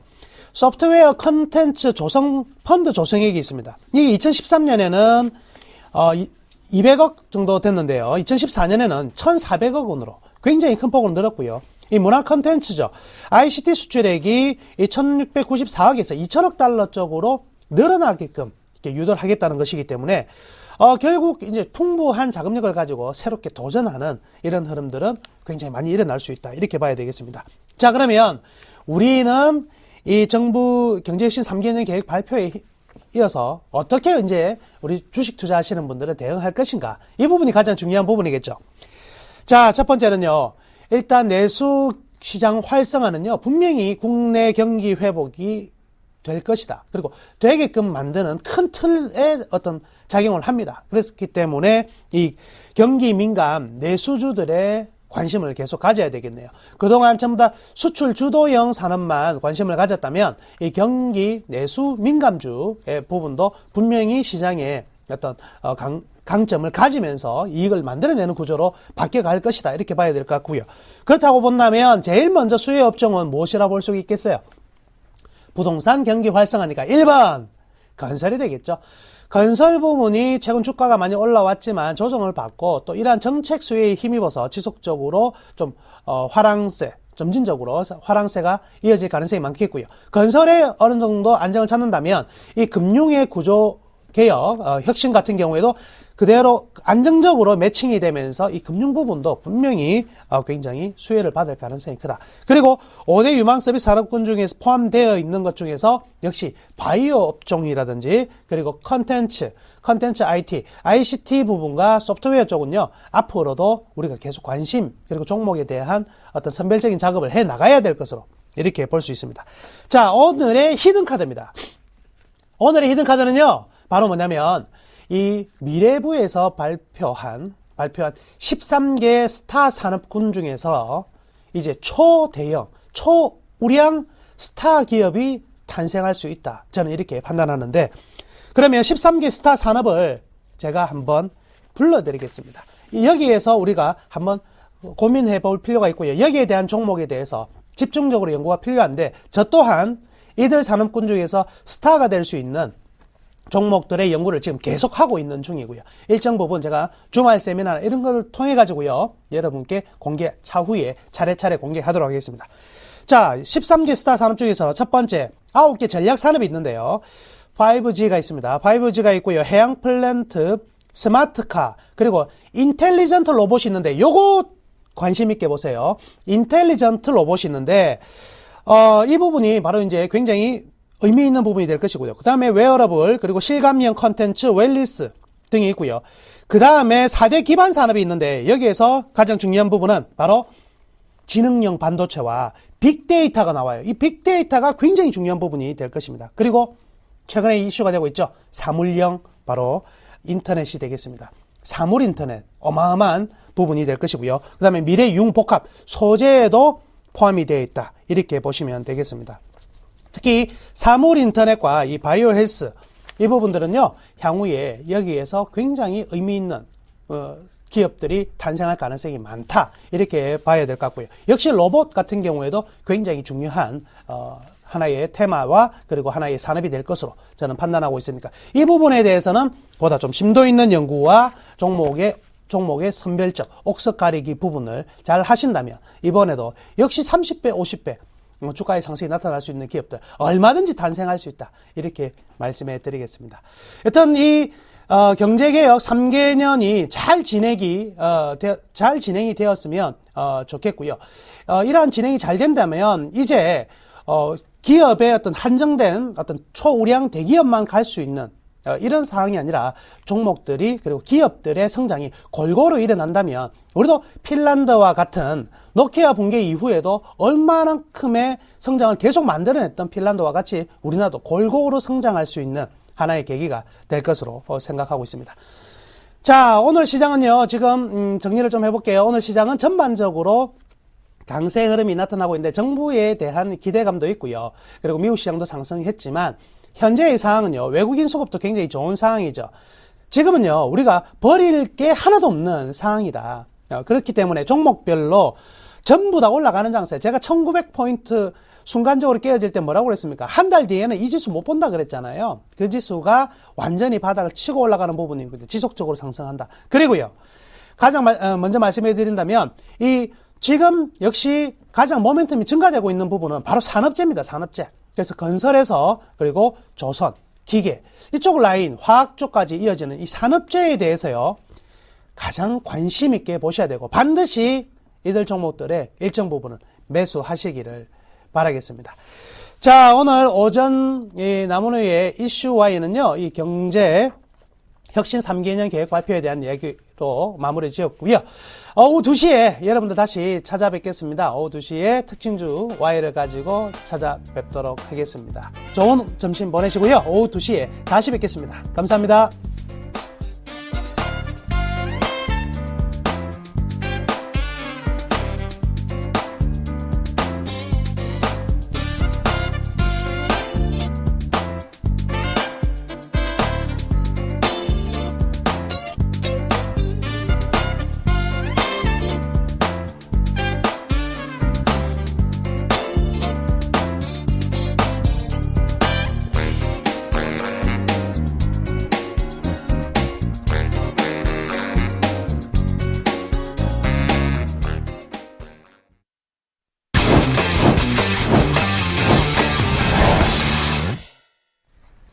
소프트웨어 컨텐츠 조성 펀드 조성액이 있습니다. 이게 2013년에는 200억 정도 됐는데요. 2014년에는 1,400억 원으로 굉장히 큰 폭으로 늘었고요. 이 문화 컨텐츠죠. ICT 수출액이 1,694억에서 2,000억 달러 쪽으로 늘어나게끔 이렇게 유도를 하겠다는 것이기 때문에 결국 이제 풍부한 자금력을 가지고 새롭게 도전하는 이런 흐름들은 굉장히 많이 일어날 수 있다. 이렇게 봐야 되겠습니다. 자, 그러면 우리는 이 정부 경제혁신 3개년 계획 발표에 이어서 어떻게 이제 우리 주식 투자하시는 분들은 대응할 것인가? 이 부분이 가장 중요한 부분이겠죠. 자, 첫 번째는요. 일단 내수 시장 활성화는요. 분명히 국내 경기 회복이 될 것이다. 그리고 되게끔 만드는 큰 틀의 어떤 작용을 합니다. 그렇기 때문에 이 경기 민감 내수주들의 관심을 계속 가져야 되겠네요. 그동안 전부 다 수출 주도형 산업만 관심을 가졌다면 이 경기 내수 민감주의 부분도 분명히 시장에 어떤 강점을 가지면서 이익을 만들어내는 구조로 바뀌어갈 것이다. 이렇게 봐야 될 것 같고요. 그렇다고 본다면 제일 먼저 수혜 업종은 무엇이라 볼 수 있겠어요? 부동산 경기 활성화니까 1번 건설이 되겠죠. 건설 부문이 최근 주가가 많이 올라왔지만 조정을 받고 또 이러한 정책 수혜에 힘입어서 지속적으로 좀 화랑세, 점진적으로 화랑세가 이어질 가능성이 많겠고요. 건설에 어느 정도 안정을 찾는다면 이 금융의 구조 개혁, 혁신 같은 경우에도 그대로 안정적으로 매칭이 되면서 이 금융 부분도 분명히 굉장히 수혜를 받을 가능성이 크다. 그리고 5대 유망 서비스 산업군 중에서 포함되어 있는 것 중에서 역시 바이오 업종이라든지 그리고 컨텐츠 IT, ICT 부분과 소프트웨어 쪽은요. 앞으로도 우리가 계속 관심 그리고 종목에 대한 어떤 선별적인 작업을 해 나가야 될 것으로 이렇게 볼 수 있습니다. 자, 오늘의 히든카드입니다. 오늘의 히든카드는요. 바로 뭐냐면 이 미래부에서 발표한 13개 스타 산업군 중에서 이제 초대형, 초우량 스타 기업이 탄생할 수 있다. 저는 이렇게 판단하는데 그러면 13개 스타 산업을 제가 한번 불러드리겠습니다. 여기에서 우리가 한번 고민해 볼 필요가 있고요. 여기에 대한 종목에 대해서 집중적으로 연구가 필요한데 저 또한 이들 산업군 중에서 스타가 될 수 있는 종목들의 연구를 지금 계속하고 있는 중이고요. 일정 부분 제가 주말 세미나 이런 걸 통해 가지고요. 여러분께 공개 차후에 차례차례 공개하도록 하겠습니다. 자, 13개 스타 산업 중에서 첫 번째 9개 전략 산업이 있는데요. 5G가 있습니다. 5G가 있고요. 해양 플랜트, 스마트카, 그리고 인텔리전트 로봇이 있는데 요거 관심 있게 보세요. 인텔리전트 로봇이 있는데 이 부분이 바로 이제 굉장히 의미 있는 부분이 될 것이고요. 그 다음에 웨어러블, 그리고 실감형 컨텐츠, 웰리스 등이 있고요. 그 다음에 4대 기반 산업이 있는데 여기에서 가장 중요한 부분은 바로 지능형 반도체와 빅데이터가 나와요. 이 빅데이터가 굉장히 중요한 부분이 될 것입니다. 그리고 최근에 이슈가 되고 있죠. 사물형, 바로 인터넷이 되겠습니다. 사물 인터넷, 어마어마한 부분이 될 것이고요. 그 다음에 미래 융복합, 소재에도 포함이 되어 있다. 이렇게 보시면 되겠습니다. 특히 사물 인터넷과 이 바이오 헬스, 이 부분들은요, 향후에 여기에서 굉장히 의미 있는 기업들이 탄생할 가능성이 많다. 이렇게 봐야 될 것 같고요. 역시 로봇 같은 경우에도 굉장히 중요한 하나의 테마와 그리고 하나의 산업이 될 것으로 저는 판단하고 있으니까 이 부분에 대해서는 보다 좀 심도 있는 연구와 종목의 선별적 옥석 가리기 부분을 잘 하신다면 이번에도 역시 30배, 50배 주가의 상승이 나타날 수 있는 기업들 얼마든지 탄생할 수 있다. 이렇게 말씀해 드리겠습니다. 여튼 이 경제개혁 3개년이 잘 진행이 되었으면 좋겠고요. 이러한 진행이 잘 된다면 이제 기업의 어떤 한정된 어떤 초우량 대기업만 갈 수 있는 이런 상황이 아니라 종목들이 그리고 기업들의 성장이 골고루 일어난다면 우리도 핀란드와 같은 노키아 붕괴 이후에도 얼마만큼의 성장을 계속 만들어냈던 핀란드와 같이 우리나라도 골고루 성장할 수 있는 하나의 계기가 될 것으로 생각하고 있습니다. 자, 오늘 시장은요, 지금 정리를 좀 해볼게요. 오늘 시장은 전반적으로 강세 흐름이 나타나고 있는데 정부에 대한 기대감도 있고요. 그리고 미국 시장도 상승했지만 현재의 상황은요, 외국인 수급도 굉장히 좋은 상황이죠. 지금은요, 우리가 버릴 게 하나도 없는 상황이다. 그렇기 때문에 종목별로 전부 다 올라가는 장세. 제가 1900포인트 순간적으로 깨어질 때 뭐라고 그랬습니까? 한 달 뒤에는 이 지수 못 본다 그랬잖아요. 그 지수가 완전히 바닥을 치고 올라가는 부분이거든요. 지속적으로 상승한다. 그리고요, 가장 먼저 말씀해 드린다면 지금 역시 가장 모멘텀이 증가되고 있는 부분은 바로 산업재입니다. 산업재. 그래서 건설에서 그리고 조선, 기계 이쪽 라인, 화학 쪽까지 이어지는 이 산업재에 대해서요, 가장 관심 있게 보셔야 되고 반드시 이들 종목들의 일정 부분은 매수하시기를 바라겠습니다. 자, 오늘 오전 나무누이의 이슈와이는요, 이 경제 혁신 3개년 계획 발표에 대한 얘기로 마무리 지었고요. 오후 2시에 여러분들 다시 찾아뵙겠습니다. 오후 2시에 특징주 Y를 가지고 찾아뵙도록 하겠습니다. 좋은 점심 보내시고요. 오후 2시에 다시 뵙겠습니다. 감사합니다.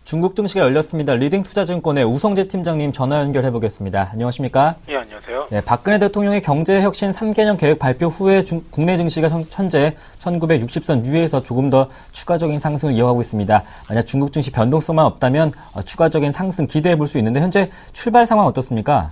중국 증시가 열렸습니다. 리딩투자증권의 우성재 팀장님 전화 연결해 보겠습니다. 안녕하십니까? 예, 안녕하세요. 네, 박근혜 대통령의 경제혁신 3개년 계획 발표 후에 국내 증시가 현재 1960선 위에서 조금 더 추가적인 상승을 이어가고 있습니다. 만약 중국 증시 변동성만 없다면 추가적인 상승 기대해 볼 수 있는데 현재 출발 상황 어떻습니까?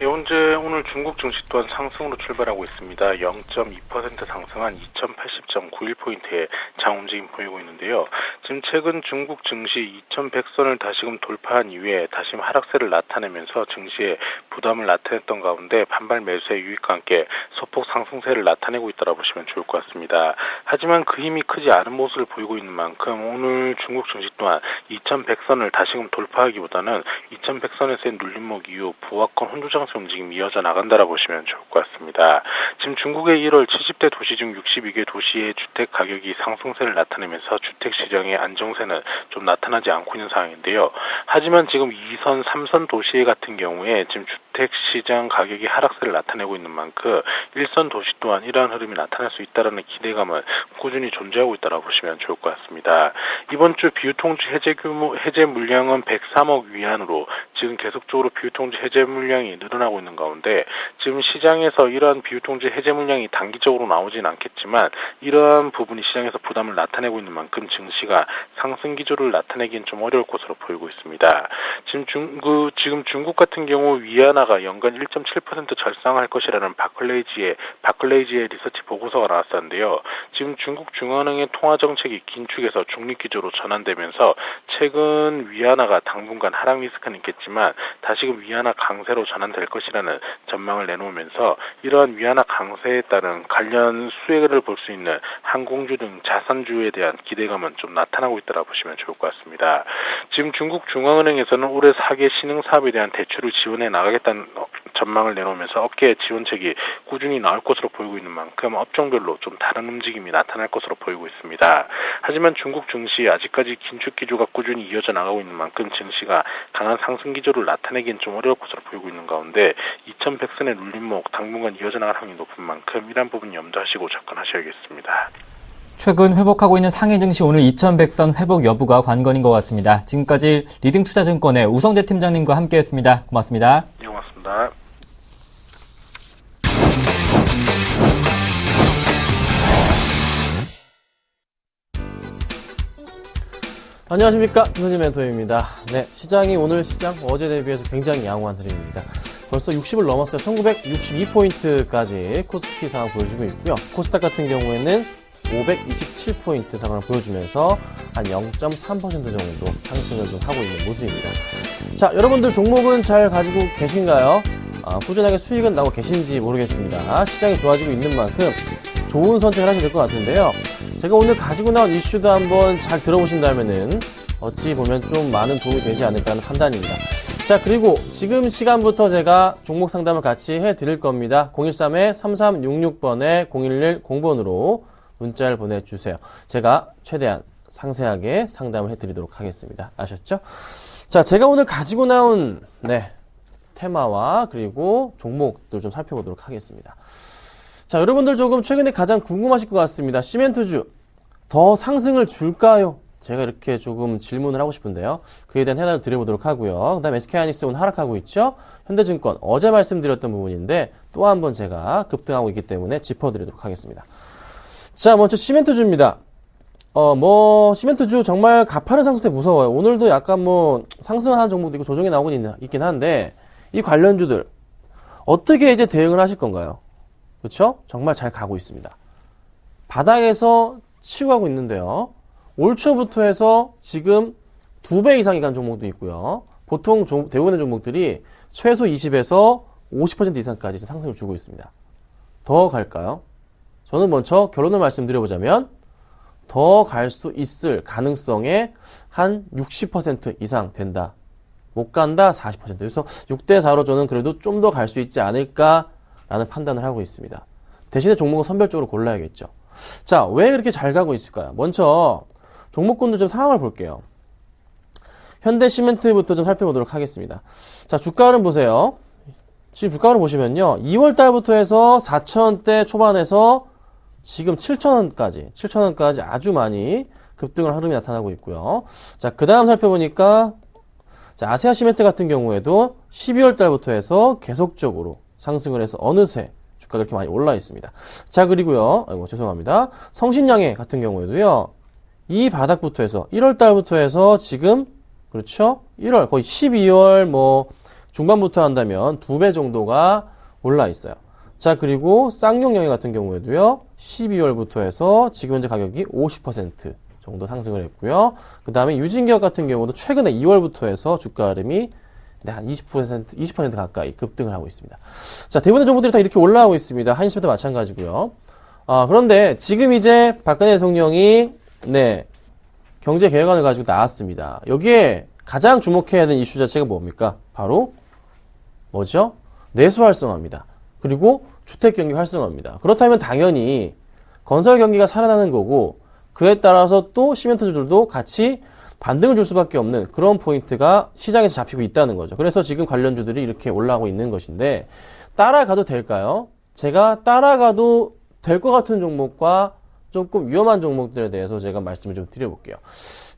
예, 오늘 중국 증시 또한 상승으로 출발하고 있습니다. 0.2% 상승한 2080.91포인트의 장 움직임 보이고 있는데요. 지금 최근 중국 증시 2100선을 다시금 돌파한 이후에 다시금 하락세를 나타내면서 증시에 부담을 나타냈던 가운데 반발 매수의 유입과 함께 소폭 상승세를 나타내고 있다고 보시면 좋을 것 같습니다. 하지만 그 힘이 크지 않은 모습을 보이고 있는 만큼 오늘 중국 증시 또한 2100선을 다시금 돌파하기보다는 2100선에서의 눌림목 이후 부합권 혼조장세 움직임이 이어져 나간다라고 보시면 좋을 것 같습니다. 지금 중국의 1월 70대 도시 중 62개 도시의 주택 가격이 상승세를 나타내면서 주택 시장의 안정세는 좀 나타나지 않고 있는 상황인데요. 하지만 지금 2선, 3선 도시 같은 경우에 지금 주택 주택시장 가격이 하락세를 나타내고 있는 만큼 일선 도시 또한 이러한 흐름이 나타날 수 있다는 기대감은 꾸준히 존재하고 있다고 보시면 좋을 것 같습니다. 이번 주 비유통지 해제 물량은 103억 위안으로 지금 계속적으로 비유통지 해제 물량이 늘어나고 있는 가운데 지금 시장에서 이러한 비유통지 해제 물량이 단기적으로 나오진 않겠지만 이러한 부분이 시장에서 부담을 나타내고 있는 만큼 증시가 상승 기조를 나타내기엔 좀 어려울 것으로 보이고 있습니다. 지금 중국 같은 경우 위안화가 연간 1.7% 절상할 것이라는 바클레이지의 리서치 보고서가 나왔었는데요. 지금 중국 중앙은행의 통화 정책이 긴축에서 중립 기조로 전환되면서 최근 위안화가 당분간 하락 리스크는 있겠지만 다시금 위안화 강세로 전환될 것이라는 전망을 내놓으면서 이러한 위안화 강세에 따른 관련 수혜를 볼 수 있는 항공주 등 자산주에 대한 기대감은 좀 나타나고 있다고 보시면 좋을 것 같습니다. 지금 중국 중앙은행에서는 올해 4개 신흥 사업에 대한 대출을 지원해 나가겠다는 전망을 내놓으면서 업계 지원책이 꾸준히 나올 것으로 보이고 있는 만큼 업종별로 좀 다른 움직임이 나타날 것으로 보이고 있습니다. 하지만 중국 증시 아직까지 긴축 기조가 꾸준히 이어져 나가고 있는 만큼 증시가 강한 상승 기조를 나타내기엔 좀 어려울 것으로 보이고 있는 가운데 2100선의 눌림목 당분간 이어져 나갈 확률이 높은 만큼 이런 부분 염두하시고 접근하셔야겠습니다. 최근 회복하고 있는 상해 증시 오늘 2100선 회복 여부가 관건인 것 같습니다. 지금까지 리딩투자증권의 우성재 팀장님과 함께했습니다. 고맙습니다. 네, 고맙습니다. 안녕하십니까, 김선진 멘토입니다. 네, 시장이 오늘 시장 어제 대비해서 굉장히 양호한 흐름입니다. 벌써 60을 넘었어요. 1962포인트까지 코스피 상황 보여주고 있고요. 코스닥 같은 경우에는 527포인트 상황을 보여주면서 한 0.3% 정도 상승을 좀 하고 있는 모습입니다. 자, 여러분들 종목은 잘 가지고 계신가요? 꾸준하게 수익은 나고 계신지 모르겠습니다. 시장이 좋아지고 있는 만큼 좋은 선택을 하시면 될 것 같은데요. 제가 오늘 가지고 나온 이슈도 한번 잘 들어보신다면은 어찌 보면 좀 많은 도움이 되지 않을까 하는 판단입니다. 자, 그리고 지금 시간부터 제가 종목 상담을 같이 해드릴 겁니다. 013-3366번에 011-0번으로 문자를 보내주세요. 제가 최대한 상세하게 상담을 해드리도록 하겠습니다. 아셨죠? 자, 제가 오늘 가지고 나온 테마와 그리고 종목들 좀 살펴보도록 하겠습니다. 자, 여러분들 조금 최근에 가장 궁금하실 것 같습니다. 시멘트주 더 상승을 줄까요? 제가 이렇게 조금 질문을 하고 싶은데요. 그에 대한 해답을 드려보도록 하고요. 그 다음에 SK하이닉스 오늘 하락하고 있죠. 현대증권 어제 말씀드렸던 부분인데 또 한 번 제가 급등하고 있기 때문에 짚어드리도록 하겠습니다. 자, 먼저 시멘트주입니다. 시멘트주 정말 가파른 상승세 무서워요. 오늘도 약간 상승하는 종목도 있고 조정이 나오고 있긴 한데 이 관련주들 어떻게 이제 대응을 하실 건가요? 그렇죠? 정말 잘 가고 있습니다. 바닥에서 치고 가고 있는데요. 올 초부터 해서 지금 2배 이상이 간 종목도 있고요. 보통 대부분의 종목들이 최소 20에서 50% 이상까지 상승을 주고 있습니다. 더 갈까요? 저는 먼저 결론을 말씀드려보자면 더 갈 수 있을 가능성의 한 60% 이상 된다. 못 간다 40%. 그래서 6대4로 저는 그래도 좀 더 갈 수 있지 않을까라는 판단을 하고 있습니다. 대신에 종목은 선별적으로 골라야겠죠. 자, 왜 이렇게 잘 가고 있을까요? 먼저 종목군들 좀 상황을 볼게요. 현대시멘트부터 좀 살펴보도록 하겠습니다. 자, 주가 흐름 보세요. 지금 주가 흐름 보시면요. 2월 달부터 해서 4,000원대 초반에서 지금 7,000원까지 아주 많이 급등을 흐름이 나타나고 있고요. 자, 그 다음 살펴보니까 자, 아세아시멘트 같은 경우에도 12월 달부터 해서 계속적으로 상승을 해서 어느새 주가가 그렇게 많이 올라 있습니다. 자, 그리고요. 죄송합니다. 성신양해 같은 경우에도요. 이 바닥부터 해서 1월 달부터 해서 지금 그렇죠? 1월 거의 12월 중반부터 한다면 2배 정도가 올라 있어요. 자, 그리고 쌍용영해 같은 경우에도요. 12월부터 해서 지금 현재 가격이 50% 정도 상승을 했고요. 그 다음에 유진기업 같은 경우도 최근에 2월부터 해서 주가 흐름이 한 20% 가까이 급등을 하고 있습니다. 자, 대부분의 종목들이 다 이렇게 올라가고 있습니다. 한시도 마찬가지고요. 그런데 지금 이제 박근혜 대통령이 경제 계획안을 가지고 나왔습니다. 여기에 가장 주목해야 되는 이슈 자체가 뭡니까? 바로 뭐죠? 내수 활성화입니다. 그리고 주택 경기 활성화입니다. 그렇다면 당연히 건설 경기가 살아나는 거고 그에 따라서 또 시멘트주들도 같이 반등을 줄 수밖에 없는 그런 포인트가 시장에서 잡히고 있다는 거죠. 그래서 지금 관련주들이 이렇게 올라오고 있는 것인데 따라가도 될까요? 제가 따라가도 될 것 같은 종목과 조금 위험한 종목들에 대해서 제가 말씀을 좀 드려볼게요.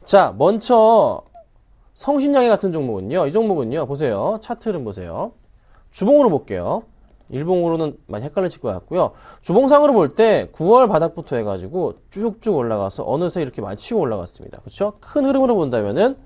자, 먼저 성신양해 같은 종목은요. 이 종목은요. 보세요. 차트를 보세요. 주봉으로 볼게요. 일봉으로는 많이 헷갈리실 것 같고요. 주봉상으로 볼 때 9월 바닥부터 해가지고 쭉쭉 올라가서 어느새 이렇게 많이 치고 올라갔습니다. 그렇죠? 큰 흐름으로 본다면은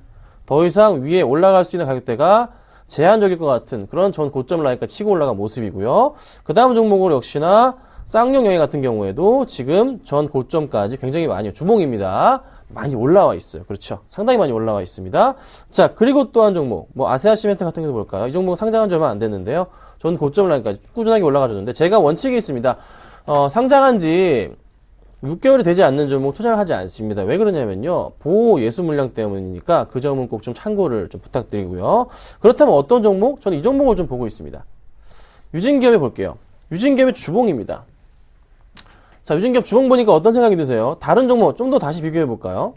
더 이상 위에 올라갈 수 있는 가격대가 제한적일 것 같은 그런 전 고점 라인까지 치고 올라간 모습이고요. 그 다음 종목으로 역시나 쌍용영해 같은 경우에도 지금 전 고점까지 굉장히 많이 주봉입니다. 많이 올라와 있어요. 그렇죠? 상당히 많이 올라와 있습니다. 자, 그리고 또 한 종목, 뭐 아세아시멘트 같은 경우도 볼까요? 이 종목은 상장한 지 얼마 안 됐는데요. 전 고점 라인까지 꾸준하게 올라가줬는데 제가 원칙이 있습니다. 상장한 지 6개월이 되지 않는 종목 투자를 하지 않습니다. 왜 그러냐면요. 보호 예수 물량 때문이니까 그 점은 꼭 좀 참고를 좀 부탁드리고요. 그렇다면 어떤 종목? 저는 이 종목을 좀 보고 있습니다. 유진기업에 볼게요. 유진기업의 주봉입니다. 자, 유진기업 주봉 보니까 어떤 생각이 드세요? 다른 종목 좀 더 다시 비교해 볼까요?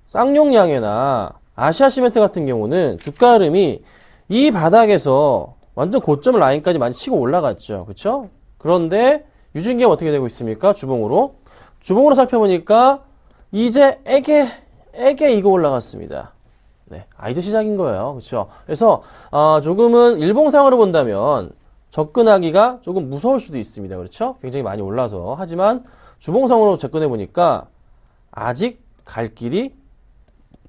쌍용양해나 아시아시멘트 같은 경우는 주가 흐름이 이 바닥에서 완전 고점 라인까지 많이 치고 올라갔죠. 그렇죠? 그런데 유진기업 어떻게 되고 있습니까? 주봉으로. 주봉으로 살펴보니까 이제 애게 이거 올라갔습니다. 네. 이제 시작인 거예요. 그렇죠? 그래서 조금은 일봉상으로 본다면 접근하기가 조금 무서울 수도 있습니다. 그렇죠? 굉장히 많이 올라서. 하지만 주봉상으로 접근해 보니까 아직 갈 길이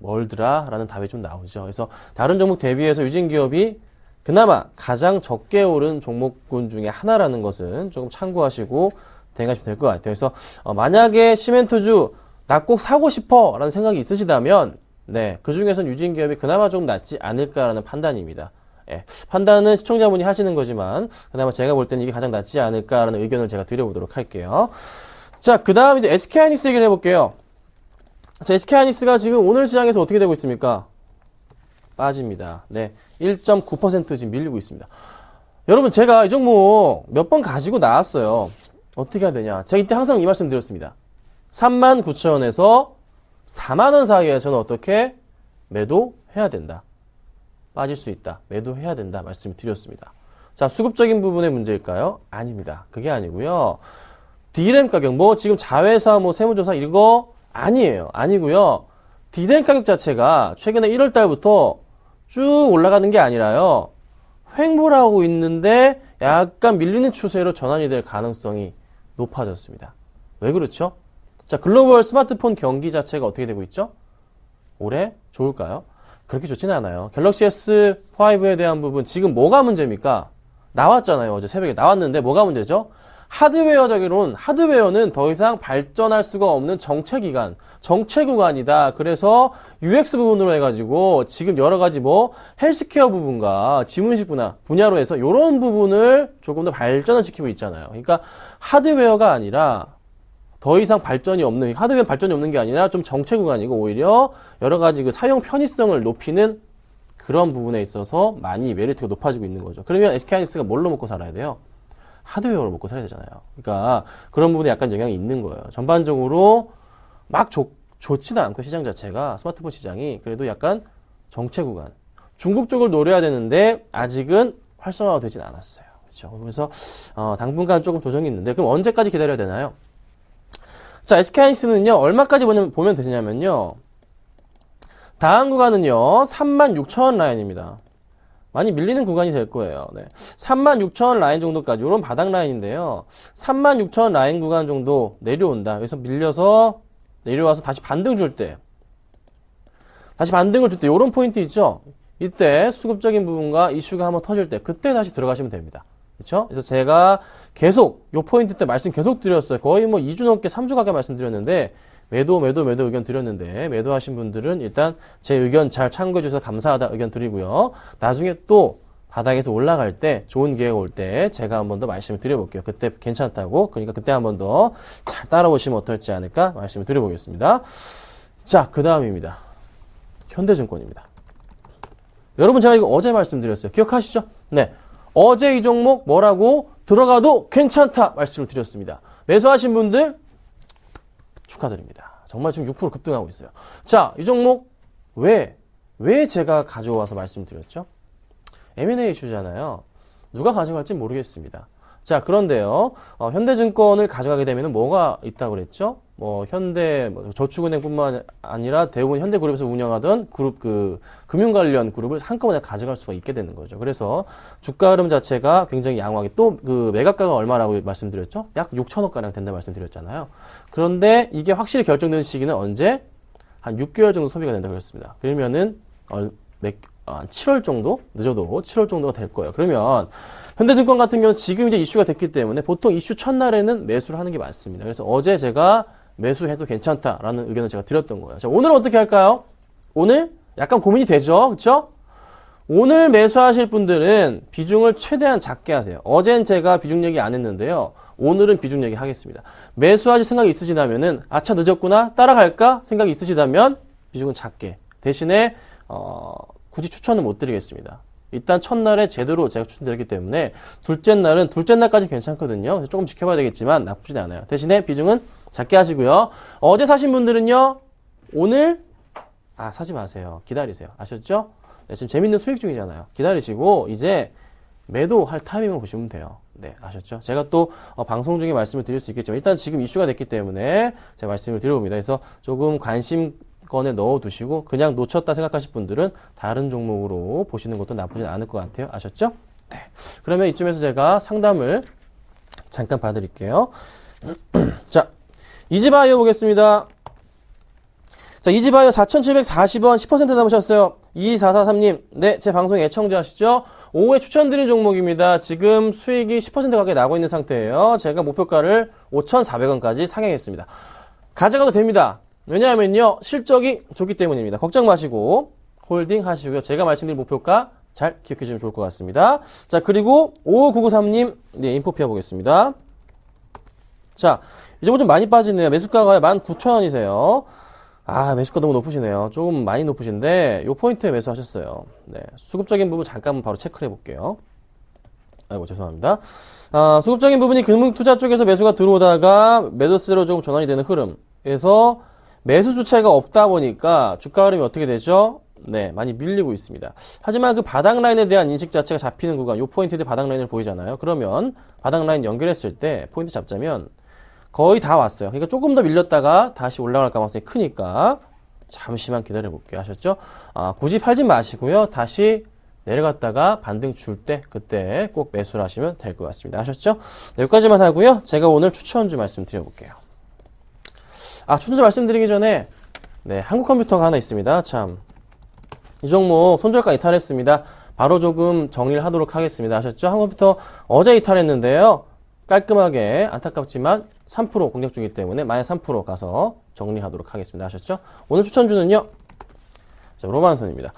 멀더라 라는 답이 좀 나오죠. 그래서 다른 종목 대비해서 유진기업이 그나마 가장 적게 오른 종목군 중에 하나라는 것은 조금 참고하시고 대응하시면 될 것 같아요. 그래서 만약에 시멘트주 나 꼭 사고 싶어 라는 생각이 있으시다면 네, 그 중에서는 유진기업이 그나마 좀 낫지 않을까라는 판단입니다. 예, 판단은 시청자분이 하시는 거지만 그나마 제가 볼 때는 이게 가장 낫지 않을까라는 의견을 제가 드려보도록 할게요. 자, 그 다음 이제 SK하이닉스 얘기를 해볼게요. 자, SK하이닉스가 지금 오늘 시장에서 어떻게 되고 있습니까? 빠집니다. 네, 1.9% 지금 밀리고 있습니다. 여러분, 제가 이 종목 몇 번 가지고 나왔어요. 어떻게 해야 되냐? 제가 이때 항상 이 말씀 드렸습니다. 39,000원에서 4만원 사이에서는 어떻게 매도해야 된다. 빠질 수 있다. 매도해야 된다. 말씀을 드렸습니다. 자, 수급적인 부분의 문제일까요? 아닙니다. 그게 아니고요. D램 가격, 뭐 지금 자회사, 뭐 세무조사 이거 아니에요. 아니고요. D램 가격 자체가 최근에 1월 달부터 쭉 올라가는 게 아니라요. 횡보하고 있는데 약간 밀리는 추세로 전환이 될 가능성이 높아졌습니다. 왜 그렇죠? 자, 글로벌 스마트폰 경기 자체가 어떻게 되고 있죠? 올해 좋을까요? 그렇게 좋지는 않아요. 갤럭시 S5에 대한 부분 지금 뭐가 문제입니까? 나왔잖아요. 어제 새벽에 나왔는데 뭐가 문제죠? 하드웨어적으로는 하드웨어는 더 이상 발전할 수가 없는 정체 구간이다. 그래서 UX 부분으로 해가지고 지금 여러 가지 뭐 헬스케어 부분과 지문식 분야로 해서 이런 부분을 조금 더 발전을 시키고 있잖아요. 그러니까 하드웨어가 아니라 더 이상 하드웨어 발전이 없는 게 아니라 좀 정체 구간이고 오히려 여러 가지 그 사용 편의성을 높이는 그런 부분에 있어서 많이 메리트가 높아지고 있는 거죠. 그러면 SK하이닉스가 뭘로 먹고 살아야 돼요? 하드웨어로 먹고 살아야 되잖아요. 그러니까 그런 부분에 약간 영향이 있는 거예요. 전반적으로 막 좋지는 않고 시장 자체가 스마트폰 시장이 그래도 약간 정체 구간. 중국 쪽을 노려야 되는데 아직은 활성화가 되진 않았어요. 그렇죠. 그래서 당분간 조금 조정이 있는데 그럼 언제까지 기다려야 되나요? 자, SK하이닉스는요, 얼마까지 보면 되냐면요. 다음 구간은요, 36,000원 라인입니다. 많이 밀리는 구간이 될 거예요. 네. 36,000원 라인 정도까지, 이런 바닥 라인인데요. 36,000원 라인 구간 정도 내려온다. 그래서 밀려서 내려와서 다시 반등 줄 때, 이런 포인트 있죠? 이때 수급적인 부분과 이슈가 한번 터질 때, 그때 다시 들어가시면 됩니다. 그렇죠? 그래서 제가 계속 요 포인트 때 말씀 계속 드렸어요. 거의 뭐 2주 넘게 3주 가까이 말씀드렸는데 매도 의견 드렸는데 매도하신 분들은 일단 제 의견 잘 참고해 주셔서 감사하다 의견 드리고요. 나중에 또 바닥에서 올라갈 때 좋은 기회가 올 때 제가 한 번 더 말씀을 드려볼게요. 그때 괜찮다고. 그러니까 그때 한 번 더 잘 따라오시면 어떨지 않을까 말씀을 드려보겠습니다. 자, 그 다음입니다. 현대증권입니다. 여러분 제가 이거 어제 말씀드렸어요. 기억하시죠? 네. 어제 이 종목 뭐라고 들어가도 괜찮다 말씀을 드렸습니다. 매수하신 분들 축하드립니다. 정말 지금 6% 급등하고 있어요. 자, 이 종목 왜 제가 가져와서 말씀드렸죠? M&A 이슈잖아요. 누가 가져갈지 모르겠습니다. 자, 그런데요, 현대증권을 가져가게 되면 뭐가 있다고 그랬죠? 저축은행뿐만 아니라 대부분 현대그룹에서 운영하던 그룹, 금융 관련 그룹을 한꺼번에 가져갈 수가 있게 되는 거죠. 그래서 주가 흐름 자체가 굉장히 양호하게, 또 매각가가 얼마라고 말씀드렸죠? 약 6천억 가량 된다 말씀드렸잖아요. 그런데 이게 확실히 결정되는 시기는 언제? 한 6개월 정도 소비가 된다고 그랬습니다. 그러면은, 7월 정도? 늦어도 7월 정도가 될 거예요. 그러면, 현대증권 같은 경우는 지금 이제 이슈가 됐기 때문에 보통 이슈 첫날에는 매수를 하는 게 맞습니다. 그래서 어제 제가 매수해도 괜찮다라는 의견을 제가 드렸던 거예요. 자, 오늘은 어떻게 할까요? 오늘 약간 고민이 되죠? 그쵸? 오늘 매수하실 분들은 비중을 최대한 작게 하세요. 어젠 제가 비중 얘기 안 했는데요. 오늘은 비중 얘기 하겠습니다. 매수하실 생각이 있으시다면은, 아차 늦었구나, 따라갈까? 생각이 있으시다면, 비중은 작게. 대신에, 굳이 추천은 못 드리겠습니다. 일단 첫날에 제대로 제가 추천드렸기 때문에 둘째 날까지 괜찮거든요. 조금 지켜봐야 되겠지만 나쁘지 않아요. 대신에 비중은 작게 하시고요. 어제 사신 분들은요, 오늘 사지 마세요. 기다리세요. 아셨죠? 네, 지금 재밌는 수익 중이잖아요. 기다리시고 이제 매도할 타이밍을 보시면 돼요. 네, 아셨죠? 제가 또 방송 중에 말씀을 드릴 수 있겠지만 일단 지금 이슈가 됐기 때문에 제가 말씀을 드려봅니다. 그래서 조금 관심권에 넣어두시고 그냥 놓쳤다 생각하실 분들은 다른 종목으로 보시는 것도 나쁘진 않을 것 같아요. 아셨죠? 네. 그러면 이쯤에서 제가 상담을 잠깐 봐드릴게요. 자, 이지바이오 보겠습니다. 자, 이지바이오 4,740원 10% 남으셨어요. 2443님. 네, 제 방송 애청자시죠? 오후에 추천드린 종목입니다. 지금 수익이 10% 가까이 나고 있는 상태예요. 제가 목표가를 5,400원까지 상향했습니다. 가져가도 됩니다. 왜냐하면요, 실적이 좋기 때문입니다. 걱정 마시고 홀딩 하시고요. 제가 말씀드린 목표가 잘 기억해 주시면 좋을 것 같습니다. 자, 그리고 5993님, 네, 인포피아 보겠습니다. 자, 이제 좀 많이 빠지네요. 매수가가 19,000원이세요. 매수가 너무 높으시네요. 조금 많이 높으신데 요 포인트에 매수하셨어요. 네, 수급적인 부분 잠깐 바로 체크를 해볼게요. 아이고, 죄송합니다. 수급적인 부분이 금융투자 쪽에서 매수가 들어오다가 매도세로 조금 전환이 되는 흐름에서 매수 주체가 없다 보니까 주가 흐름이 어떻게 되죠? 네, 많이 밀리고 있습니다. 하지만 그 바닥 라인에 대한 인식 자체가 잡히는 구간, 요 포인트에 바닥 라인을 보이잖아요. 그러면 바닥 라인 연결했을 때 포인트 잡자면 거의 다 왔어요. 그러니까 조금 더 밀렸다가 다시 올라갈 가능성이 크니까 잠시만 기다려 볼게요. 아셨죠? 굳이 팔지 마시고요. 다시 내려갔다가 반등 줄 때 그때 꼭 매수를 하시면 될 것 같습니다. 아셨죠? 네, 여기까지만 하고요. 제가 오늘 추천주 말씀드려 볼게요. 추천주 말씀드리기 전에 네, 한국컴퓨터가 하나 있습니다. 참, 이 종목 손절가 이탈했습니다. 바로 조금 정리를 하도록 하겠습니다. 아셨죠? 한국컴퓨터 어제 이탈했는데요. 깔끔하게, 안타깝지만 3% 공략 중이기 때문에 마이너스 3% 가서 정리하도록 하겠습니다. 아셨죠? 오늘 추천주는요, 자, 로만손입니다.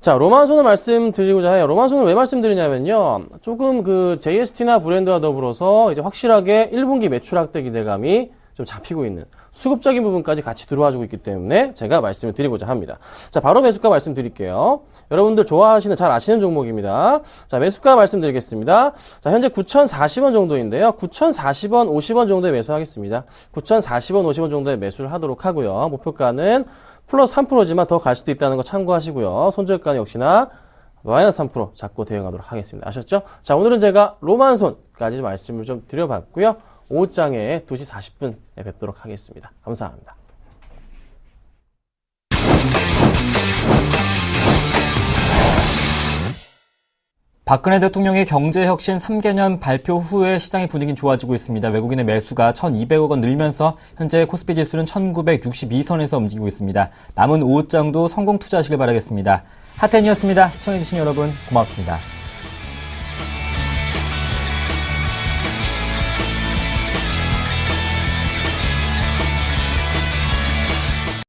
자, 로만손을 말씀드리고자 해요. 로만손을 왜 말씀드리냐면요, 조금 JST나 브랜드와 더불어서 이제 확실하게 1분기 매출 확대 기대감이 좀 잡히고 있는 수급적인 부분까지 같이 들어와주고 있기 때문에 제가 말씀을 드리고자 합니다. 자, 바로 매수가 말씀드릴게요. 여러분들 좋아하시는, 잘 아시는 종목입니다. 자, 매수가 말씀드리겠습니다. 자, 현재 9,040원 정도인데요. 9,040원, 50원 정도에 매수하겠습니다. 9,040원, 50원 정도에 매수를 하도록 하고요. 목표가는 플러스 3%지만 더 갈 수도 있다는 거 참고하시고요. 손절가는 역시나 마이너스 3% 잡고 대응하도록 하겠습니다. 아셨죠? 자, 오늘은 제가 로만손까지 말씀을 좀 드려봤고요. 오후장에 2시 40분에 뵙도록 하겠습니다. 감사합니다. 박근혜 대통령의 경제혁신 3개년 발표 후에 시장의 분위기는 좋아지고 있습니다. 외국인의 매수가 1,200억 원 늘면서 현재 코스피 지수는 1,962선에서 움직이고 있습니다. 남은 오후장도 성공 투자하시길 바라겠습니다. 핫텐이었습니다. 시청해주신 여러분 고맙습니다.